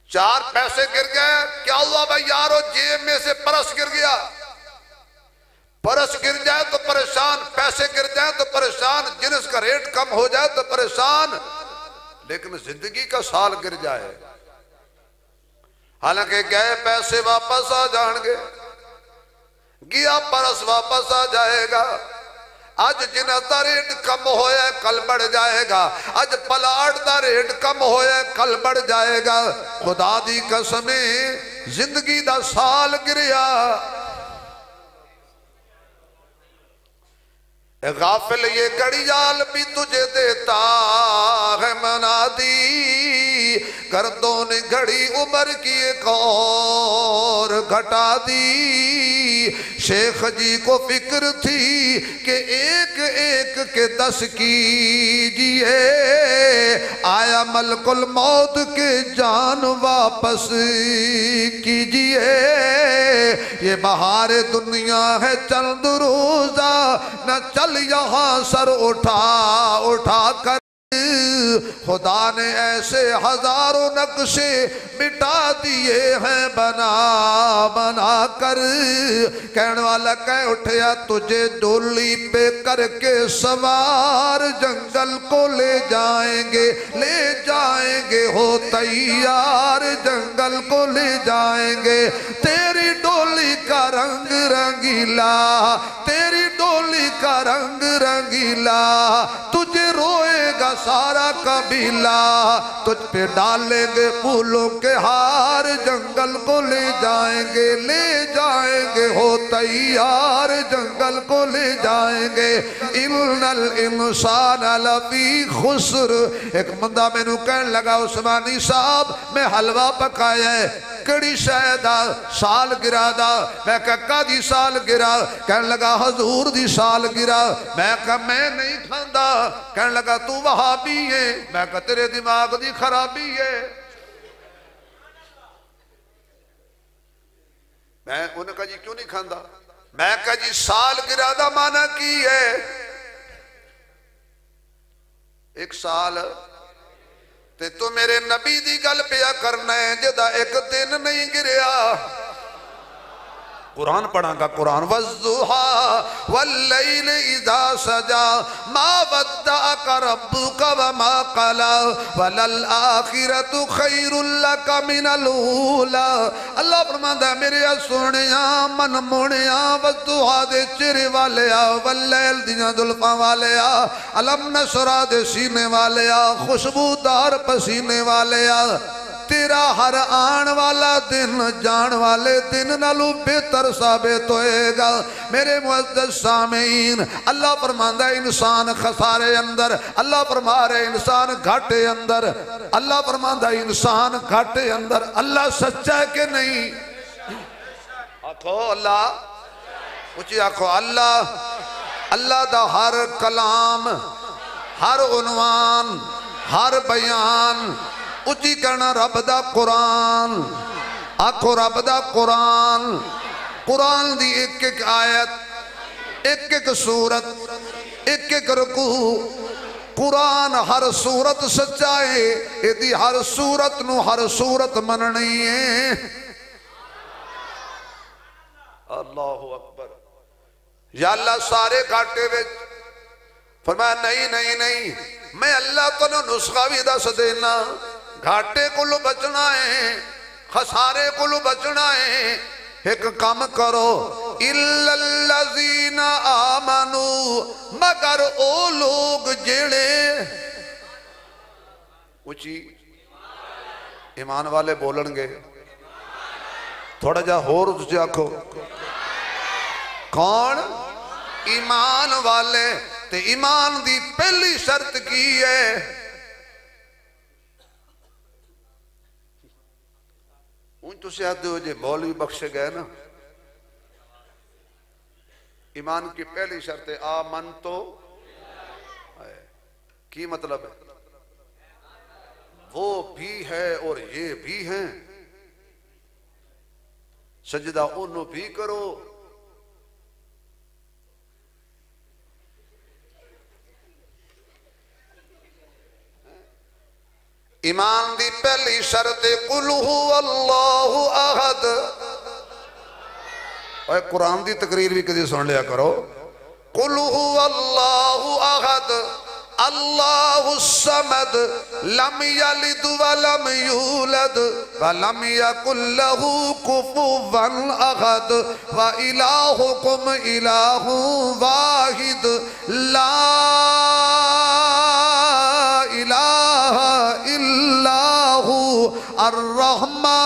4 पैसे गिर गए, क्या हुआ भाई यारो, जेब में से परस गिर गया। परस गिर जाए तो परेशान, पैसे गिर जाए तो परेशान, जिन्स का रेट कम हो जाए तो परेशान। लेकिन जिंदगी का साल गिर जाए, हालांकि गए पैसे वापस आ जाएंगे, गया परस वापस आ जाएगा। अज जिन्ह का रेट कम होया कल बढ़ जाएगा, अज प्लाट का रेट कम होया कल बढ़ जाएगा। खुदा दी कसम जिंदगी का साल गिरिया। गाफिल ये घड़ियाल भी तुझे देता है मनादी, गर्दों ने घड़ी उम्र की एक और घटा दी। शेख जी को फिक्र थी कि एक एक के 10 कीजिए, आया मलकुल मौत के जान वापस कीजिए। ये बहार दुनिया है चंद रोजा, न चल यहाँ सर उठा उठा कर। खुदा ने ऐसे हजारों नक्शे मिटा दिए हैं बना बना कर। कहने वाला कह उठया तुझे डोली पे करके सवार जंगल को ले जाएंगे, ले जाएंगे, हो तैयार जंगल को ले जाएंगे। तेरी डोली का रंग रंगीला, तेरी डोली का रंग रंगीला, तुझे रोएगा सारा कबीला। तुझ पे डालेंगे फूलों के हार, जंगल को ले जाएंगे, ले जाएंगे, हो तैयार जंगल को ले जाएंगे। इन्नल इंसान लफी खुस्र। एक बंदा मैनू कहने लगा उस्मानी साहब मैं हलवा पकाया है, कड़ी शायदा साल गिरा दा। मैं कक्का दी साल गिरा, कहने लगा हजूर दी साल गिरा। मैं कहा मैं नहीं खांदा, कहने लगा तू वहाबी है। मैं कहा तेरे दिमाग दी खराबी है। मैं उन्हें कहा जी क्यों नहीं खांदा। मैं कहा जी साल गिरा दा माना की है। एक साल ते तू मेरे नबी दी गल पिया करना है जिदा एक दिन नहीं गिरिया। कुरान पढ़ांगा कुरान। वज़्ज़ुहा वल्लैल इज़ा सजा मा वद्दअका रब्बुका वमा क़ला वलल आखिरतु खैरुल लका मिनल ऊला। अल्लाह फरमांदा है मेरे सोहणिया मन मोहणिया वज़्ज़ुहा दे चेहरे वाले आ, वल्लैल दियां जुल्फां वाले आ, अलम नशरा दे सीने वाले आ, खुशबूदार पसीने वाले आ। तेरा हर आन वाला दिन जान वाले दिन नालू बेहतर साबित होएगा। मेरे मुअज़्ज़ज़ सामीन, अल्लाह फरमांदा है इंसान खसारे अंदर, अल्लाह फरमा रहे इंसान घाटे अंदर, अल्लाह फरमांदा है इंसान घाटे अंदर। अल्लाह सच्चा है कि नहीं? आखो अल्लाह, ऊंची आखो अल्लाह। अल्लाह दा हर कलाम, हर उन्वान, हर बयान उची करना रब दा कुरान। आखो रब दा कुरान। कुरान दी एक एक आयत, एक एक सूरत, एक एक रुकू, कुरान हर सूरत सच्चा है। यदि हर सूरत नू हर सूरत मननी है। अल्लाहु अकबर। या अल्लाह सारे घाटे विच फरमाया नहीं नहीं नहीं, मैं अल्लाह को नुस्खा भी दस देना। घाटे को बचना है, खसारे को बचना है। एक काम करो, इल्लल्लज़ीना आमनू, मगर ओ लोग जेड़े ऊंची ईमान वाले बोलणगे। थोड़ा जा होर तुझे आखो कौन? ईमान वाले। ते ईमान दी पहली शर्त की है? तुझे आते हो जे मौलवी बख्शे गए ना। ईमान की पहली शर्त है आमन तो की मतलब है वो भी है और ये भी है। सजदा उन्हों भी करो, ईमान दी पहली शर्त कुल हुवल्लाहु अहद। और कुरान दी तकरीर भी कभी सुन लिया करो। कुल हुवल्लाहु अहद अल्लाहु समद लम यलिद वलम यूलद वलम यकुल लहू कुफुवन अहद व इलाहुकुम इलाहु वाहिद ला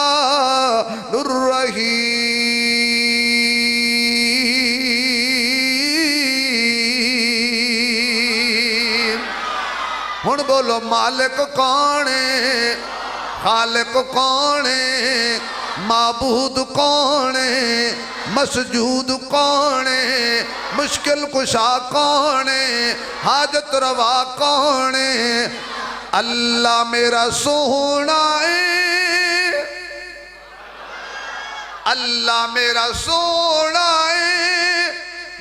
अर्रहमानुर रहीम। हुण बोलो मालिक कौन है? खालिक कौन है? माबूद कौन है? मसजूद कौन है? मुश्किल कुशा कौन है? हाजत रवा कौन है? अल्लाह मेरा सोहना है। अल्लाह मेरा सोहना है,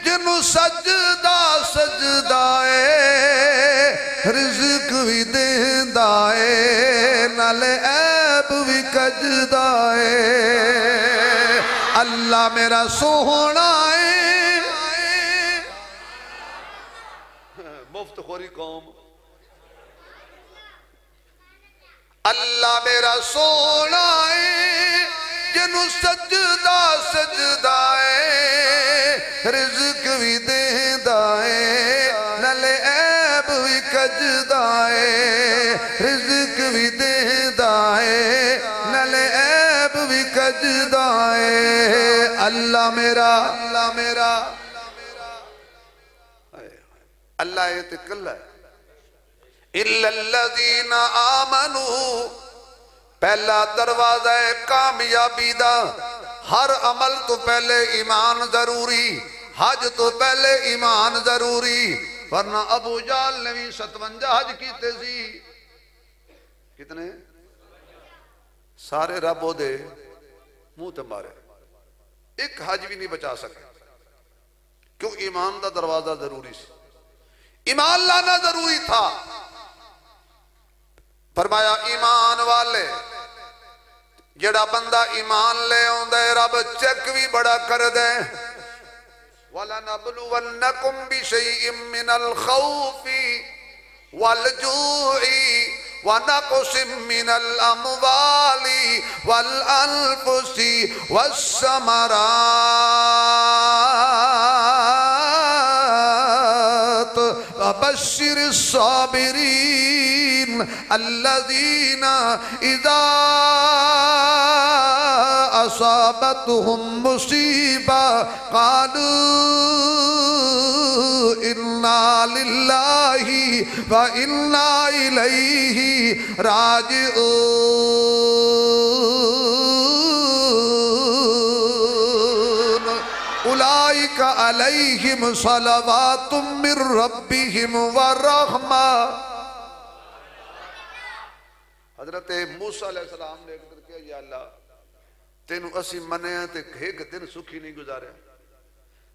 जिन्नू सजदा सजदा है, रिज़्क भी देंदा है, नाले ऐब भी कजदा है। अल्लाह मेरा सोहना है। मुफ्त खोरी कौम। अल्लाह मेरा सोना है, जिन्नू सजदा सजदा है, रिज़्क भी देंदा है, नाले ऐब भी कजदा है। रिज़्क भी देंदा है, नाले ऐब भी कजदा है। अल्लाह मेरा, अल्लाह मेरा, अल्लाह ये तो कल्ला है। इल्लल्लज़ीना आमनू, पहला दरवाजा है कामयाबी दा। हर अमल तो पहले ईमान जरूरी, हज तो पहले ईमान जरूरी। वरना अबू जाल ने भी 57 हज कीते सी। कितने? सारे रब ओदे मुंह ते मारे, एक हज भी नहीं बचा सके। क्यों? ईमान का दरवाजा जरूरी सी, ईमान लाना जरूरी था। फरमाया ईमान वाले जड़ा बंदा ईमान ले आंदा है रब चेक भी बड़ा कर दे। वलनबलुवन्नकुम बिशैइन मिनल खौफि वल जूइ व नक़सिम मिनल अमवालि वल अनफुसि वस्समरात वबश्शिर साबिरीन अल्लज़ीना इज़ा असाबतहुम मुसीबा क़ालू इन्ना लिल्लाहि व इन्ना इलैहि राजिऊन। उलाइका अलैहिम सलवातुम मिर रब्बिहिम व रहमा। हजरत मूसा अलैहिस्सलाम ने कहा या अल्लाह तेन असी मने ते एक दिन सुखी नहीं गुजारे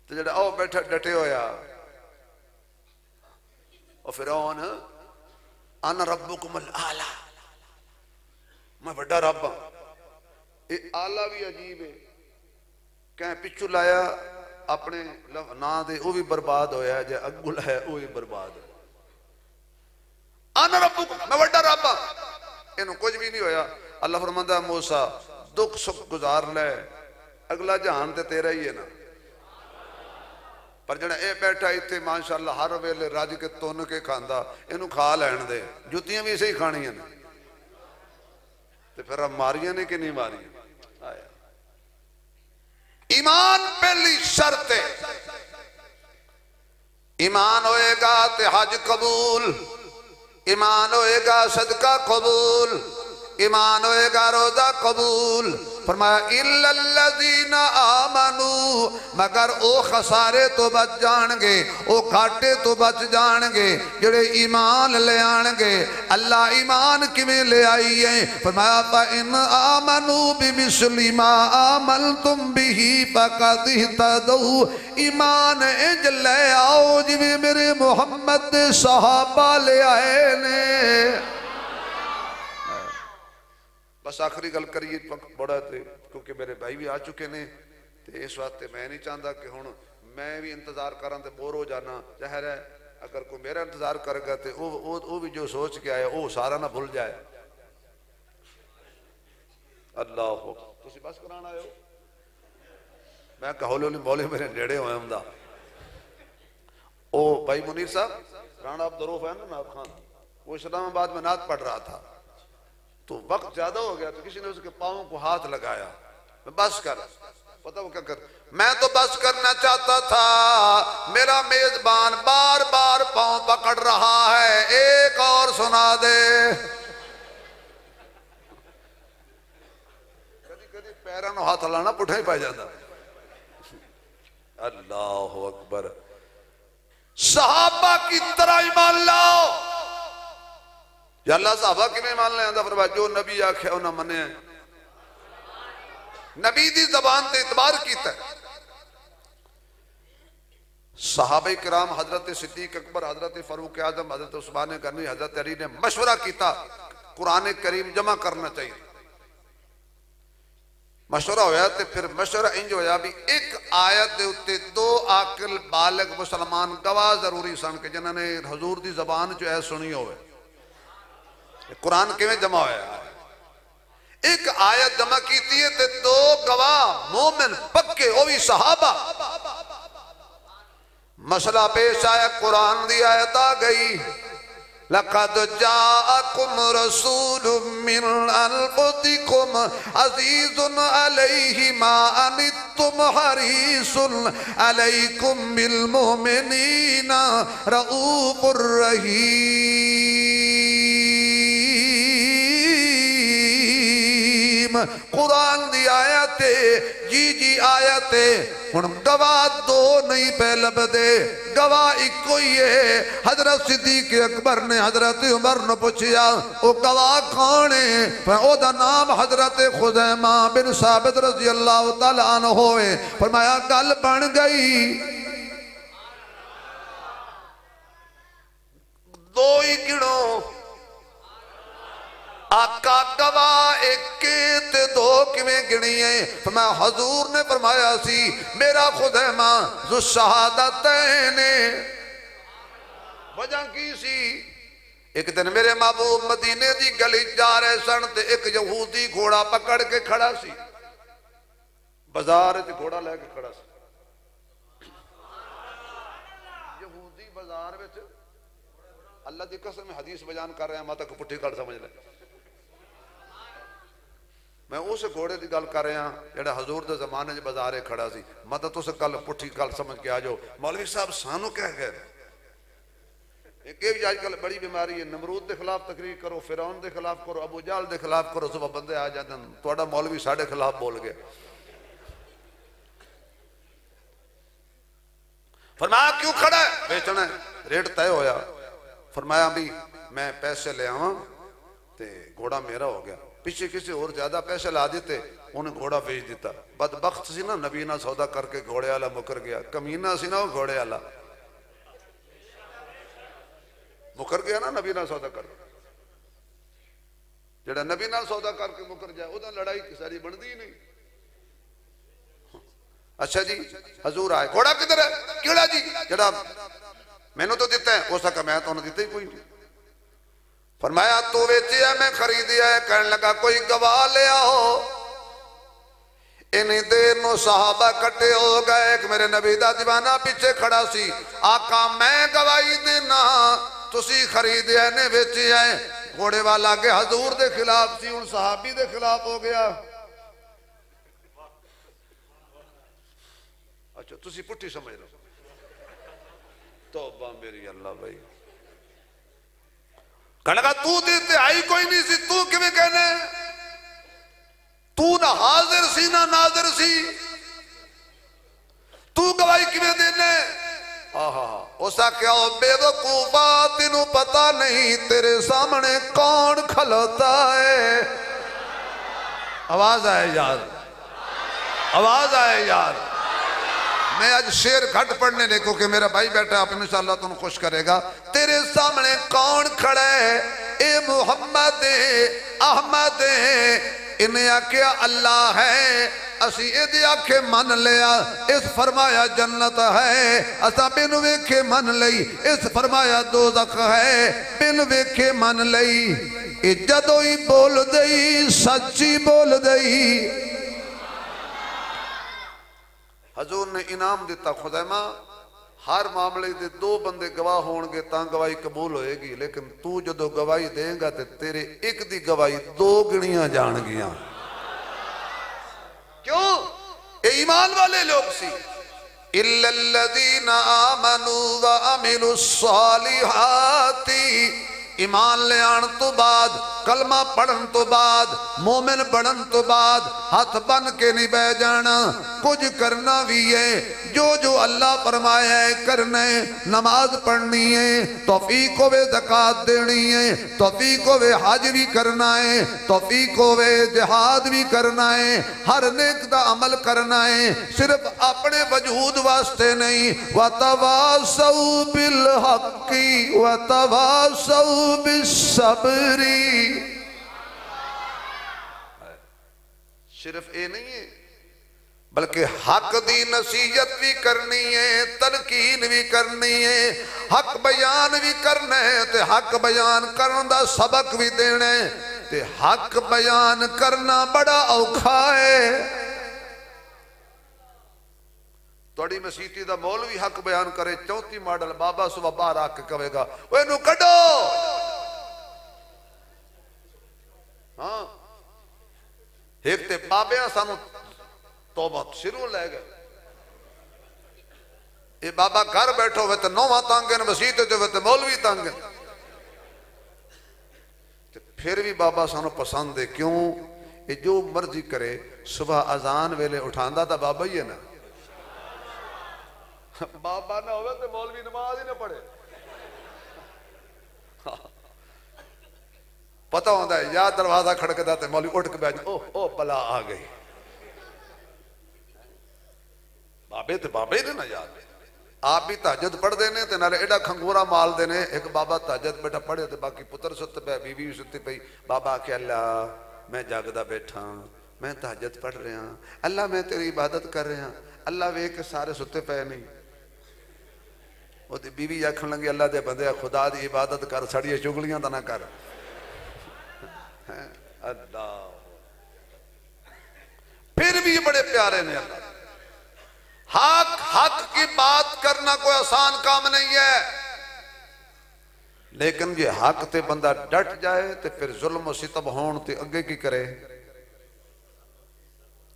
तो जरा आओ बैठा डटे होया और फिर आना रब्बुकुमुल आला मैं बड़ा रब हाँ। ये आला भी अजीब है कह पिछू लाया अपने ना दे वो भी बर्बाद होया जे अगू लाया वो भी बर्बाद हो। आना रब्बुकुम मैं बड़ा रब हाँ इन्हों कुछ भी नहीं होया। अल्लाह फरमांदा मूसा दुख सुख गुजार ले अगला जहान ते तेरा ही है ना। पर जड़ा ये बैठा इतने माशाअल्लाह हर वेले रज के तुन के खांदा इनू खा लैन दे जुतियां भी इसे ही खानियां ने ते फिर मारियां ने कि नहीं मारियां। ईमान पहली शर्त है। ईमान होएगा ते हज कबूल, ईमान होएगा सदका कबूल, ईमान होएगा रोजा कबूल। फरमाया इल्लल्लज़ीना आमनू मगर ओ खसारे तो बच जाएंगे ओ घाटे तो बच जाएंगे जेड़े ईमान ले आएंगे। अल्लाह ईमान किवें ले आई है फरमाया फा इन आमनू बिमिस्लि मा आमनतुम बिही फक़द इहतदौ। ईमान इंज ले आओ जिवें मेरे मुहम्मद दे सहाबा ले आए ने। बस आखिरी गल करिए बड़ा थे क्योंकि मेरे भाई भी आ चुके ने तो इस वास्ते मैं नहीं चाहता कि हुण मैं भी इंतजार करा तो बोर हो जाना। जाहिर है अगर कोई मेरा इंतजार करेगा तो वो भी जो सोच के आया वो सारा ना भूल जाए। अल्लाह तुसी बस कराना आयो मैं हौले हौले बोले मेरे नेड़े होए हुंदा। ओ भाई मुनीर साहब राणा अब्दुर्रऊफ है ना नाथ खान वो इस्लामाबाद में नात पढ़ रहा था तो वक्त ज्यादा हो गया तो किसी ने उसके पाँव को हाथ लगाया बस कर। पता वो क्या कर मैं तो बस करना चाहता था मेरा मेजबान बार बार पाँव पकड़ रहा है एक और सुना दे। कभी कभी पैरों में हाथ लाना पुठा ही पाई जाता। अल्लाह अकबर। सहाबा की तरह ईमान लाओ। अल्लाह साहबा किवें मान ले आंदा फरमाया जो नबी आख्या उन्हें मने नबी दी ज़बान ते इतबार कीता। सहाबे किराम हजरत सिद्दीक अकबर हजरत फारूक आजम हजरत उस्मान गनी हजरत अली ने मशवरा किया कुरान करीम जमा करना चाहिए। मशवरा होया तो फिर मशवरा इंज होया भी एक आयत दे उत्ते दो आकिल बालिग मुसलमान गवाह जरूरी सन कि जिन्होंने हजूर दी ज़बान जो है सुनी होवे। कुरान किवें जमा होया एक आयत जमा की ते दो गवाह मोमिन पक्के वो भी सहाबा। मसला पेश आया कुरान दी आयत आ गई लक़द जाअकुम रसूलुम मिन अनफुसिकुम अज़ीज़ुन अलैहि मा अनित्तुम हरीसुन अलैकुम बिल मुमिनीना रऊफ़ुर रहीम। कुरान दी आयत जी जी आयत हुण गवाह दो नहीं पे लभदे गवाह इको ही है। हजरत सिद्दीक अकबर ने हजरत उमर ने पूछा वो गवाह कौन है ओदा नाम हजरत खुज़ैमा बिन साबित रज़ी अल्लाह तआला अन्हु होए। फरमाया गल बन गई दो ही गिनो आका गवाह एक ते दो देनी है। फरमाया हजूर ने फरमाया सी मेरा खुदैमा जो शहादतैन वजह की सी। एक दिन मेरे महबूब मदीने की गली जा रहे सन ते एक यहूदी घोड़ा पकड़ के खड़ा सी, बाजार च घोड़ा लैके खड़ा सी। यहूदी बाजार में अल्लाह की कसम हदीस बयान कर रहा, मत पुठी गल समझ ले। मैं उस घोड़े की गल कर रहा जो हजूर के जमाने च बाजारे खड़ा सी। मत तुस गल पुठी गल समझ के आ जाओ। मौलवी साहब सानू कह गए एक अजकल बड़ी बीमारी है, नमरूद के खिलाफ तकरीर करो, फिरौन के खिलाफ करो, अबू जहल के खिलाफ करो, सुबह बंदे आ जाते हैं थोड़ा मौलवी साढ़े खिलाफ बोल गया। फरमाया क्यों खड़ा है? बेचना है, रेट तय होया। फरमाया भी मैं पैसे ले आवा ते घोड़ा मेरा हो गया। पीछे किसी और ज्यादा पैसे ला देते, उन्हें घोड़ा बेच दिता। बदबख्त सी ना, नबी ना सौदा करके घोड़े वाला मुकर गया। कमीना सी ना वो घोड़े वाला मुकर गया ना, नबी ना सौदा कर। जेड़ा नबी ना सौदा करके मुकर जाए उदा लड़ाई सारी बनती ही नहीं। अच्छा जी हजूर आए, घोड़ा किधर है? केड़ा जी? जेड़ा मैनू तो दिता है। उस आखा मैं तो दिता ही कोई नहीं। फरमाया तू वेचिया मैं खरीदिया है। कहने लगा कोई गवाह ले आओ। इन्नी देर नो सहाबा कट्ठे हो गए। एक मेरे नबी दा दीवाना पीछे खड़ा सी। आका मैं गवाही देना, तुसी खरीदिया ने वेचिया है। घोड़े वाला के हजूर दे खिलाफ सी, हुण सहाबी दे खिलाफ हो गया। अच्छा तुसी पुट्ठी समझ लो। तौबा मेरी अल्लाह भाई। कहने तू देते आई कोई नहीं सी, तू किवें कहने? तू ना हाजिर सी ना नाजिर सी, तू गवाही किवें देने? उसा क्या बेवकूफा तेनू पता नहीं तेरे सामने कौन खलोता है। आवाज आए यार, आवाज आए यार। मैं आज शेर घट पढ़ने ने क्योंकि मेरा भाई बैठा आप इंशाअल्लाह तुम खुश करेगा। तेरे सामने कौन खड़ा है? ए मुहम्मद अहमद। इन्हें आख्या अल्लाह है, असी इहदे आखे मन लिया। इस फरमाया जन्नत है, असा बिन वेखे मन लई। इस फरमाया दोज़ख है, बिन वेखे मन लई। जदों ही बोल दई सच्ची बोल दई। हजूर ने इनाम दिता, खुदैमा हर मामले दे दो बंदे गवाह होंगे तां गवाही कबूल होएगी, लेकिन तू जो गवाही देगा तो तेरे एक दी गवाही दो गिनियां जाणगियां। क्यों? ये ईमान वाले लोग सी। इल्लल्लज़ीना आमनू व अमिलुस्सालिहाती। ईमान ले आने तो बाद, कलमा पढ़न तो बाद, मोमिन बनन तो बाद हाथ बन के नहीं बह जाना। कुछ करना भी है, जो जो अल्लाह फरमाया है करना है। नमाज पढ़नी है, तौफीक होवे ज़कात देनी है, तौफीक होवे हज भी करना है, तौफीक होवे जिहाद भी करना है। हर नेक दा अमल करना है, सिर्फ अपने वजूद वास्ते नहीं। वतवासौ बिल हक़्क़ि वतवासौ बिस्सब्री। सिर्फ ये नहीं है बल्कि हक दी नसीहत भी करनी है, तलकीन भी करनी है, हक बयान भी करना है, ते हक बयान करने दा सबक भी देना है। ते हक बयान करना बड़ा औखा है। थोड़ी मसीती दा मौलवी हक बयान करे, 34 मॉडल बाबा सुबह बाहर आके कहेगा ओनू कड्डो। हाँ एक ते बाबिया सानू तौबा सिरों लै गए। ये बाबा घर बैठो वे तो नौवा तंग है, मसीत जो वे तो मौलवी तंग है। फिर भी बाबा सानू पसंद है। क्यों? ये जो मर्जी करे, सुबह अजान वेले उठांदा तो बाबा ही है ना। बाबा ना हो तो मौलवी नमाज ही ना पढ़े। पता होता है या दरवाजा खड़कदा तो मौलवी उठ के बैठ, ओ बला आ गई। बाबे तो बाबे ने ना याद। आप भी तहज्जुद पढ़ते ने ते नाले एडा खंगूरा मालते ने। एक बाबा तहज्जुद बेटा पढ़े तो बाकी पुत्र सुत पे, बीवी भी सुती पई। बाबा आख्या अल्लाह मैं जागदा बैठा, मैं तहज्जुद पढ़ रहा, अल्लाह मैं तेरी इबादत कर रहा, अल्लाह वेख के सारे सुते पे नहीं। वो बीवी आखन लगी अल्लाह दे बंदे खुदा दी इबादत कर, साड़ियां चुगलियां दा ना कर। अल्लाह फिर भी बड़े प्यारे ने अल्लाह। हक हक की बात करना कोई आसान काम नहीं है, लेकिन जे हक ते बंदा डट जाए तो फिर जुल्म और सितम होने ते अगे की करे,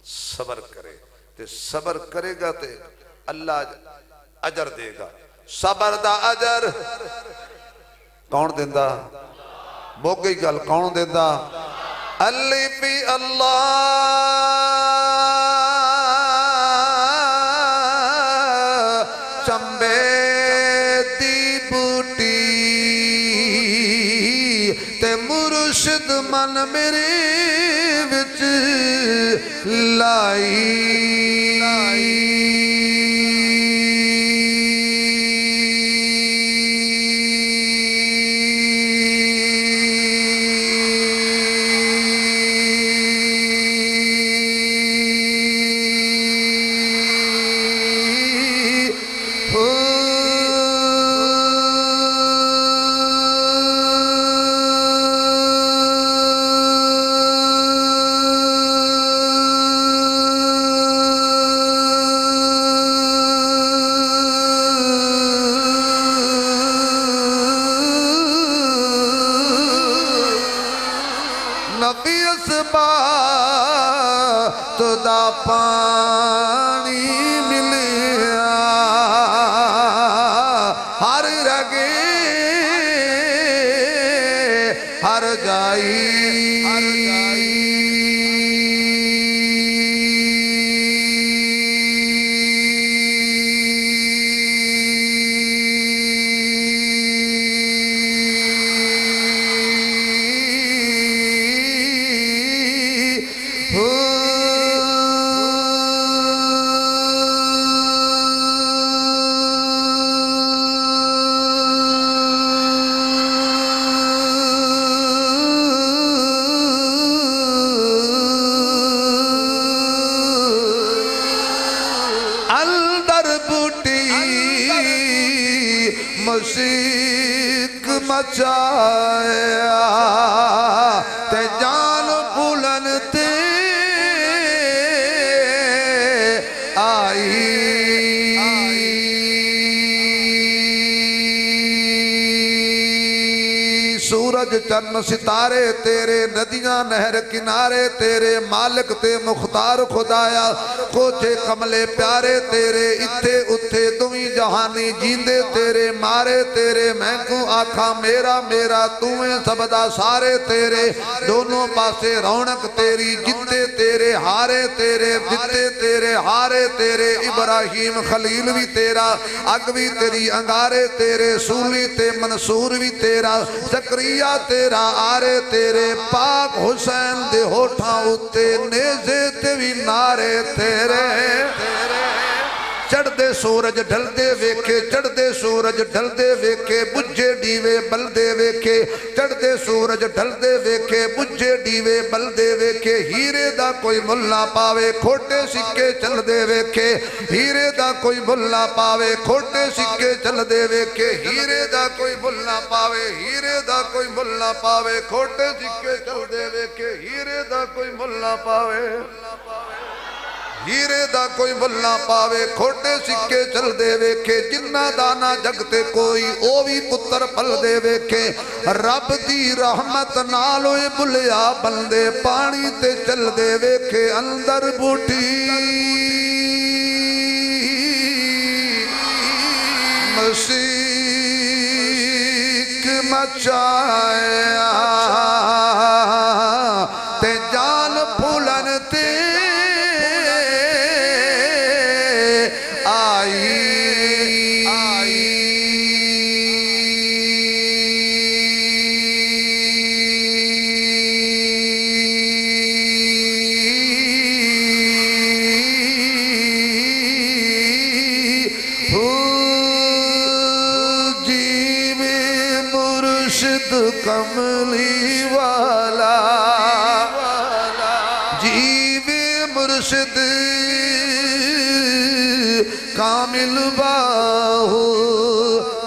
सबर करे। ते सबर करेगा तो अल्लाह अजर देगा। सबर दा अजर कौन देंदा? मोगी गल कौन देंदा? अल्ली भी अल्लाह चंबे दी बूटी ते मुर्शिद मन मेरे विच लाई। तुदा पानी मिलिया हर रगे हर जाई, हर जाई। मुशीक मचाया ते जान भूलन ते आई। सूरज चन्न सितारे तेरे, नदियां नहर किनारे तेरे, मालिक ते मुख्तार खुदाया कोठे कमले प्यारे तेरे, इत्थे उत्थे दुवी जहानी जींदे तेरे, मारे तेरे मैं को आखा मेरा मेरा तूए सबदा सारे तेरे, दोनों पासे रौनक तेरी, जिते तेरे हारे तेरे, जिते तेरे हारे तेरे। इब्राहिम खलील भी तेरा, अग भी तेरी, अंगारे तेरे, सूली ते मंसूर भी तेरा, जकरिया तेरा, आरे तेरे, पाक हुसैन दे होठां उत्ते नेज़े ते भी नारे तेरे। चढ़दे सूरज ढलदे वेखे, चढ़दे सूरज ढलदे वेखे, बुझे डीवे बलदे वेखे, चढ़दे सूरज ढलदे वेखे, बुझे डीवे बलदे वेखे। हीरे दा कोई मुल ना पावे, खोटे सिक्के चलदे वेखे, हीरे दा कोई मुल ना पावे, खोटे सिक्के चलदे वेखे, हीरे दा कोई मुल ना पावे, हीरे दा कोई मुल ना पावे, खोटे सिक्के चलदे वेखे, हीरे दा कोई मुल ना पावे, हीरे दा कोई मुल ना पावे, खोटे सिक्के चलदे वेखे। जिन्ना दाना जगते कोई ओ भी पुत्र पलदे वेखे, रब दी रहमत नाल ओए बुलिया बंदे पानी ते चलदे वेखे। अंदर बूटी मसीक मचाया ते जान फूलन ते कमली वाला, जीव मुर्शिद कामिल बाहू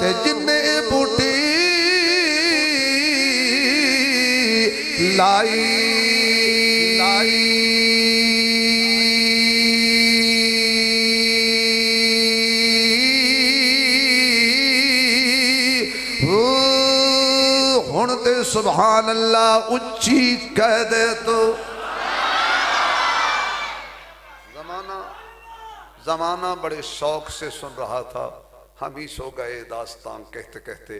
ते जिन्ने बूटी लाई हुण ते सुभान अल्लाह उच्ची कह दे तो जमाना बड़े शौक से सुन रहा था। हम ही सो गए दास्तान कहते कहते।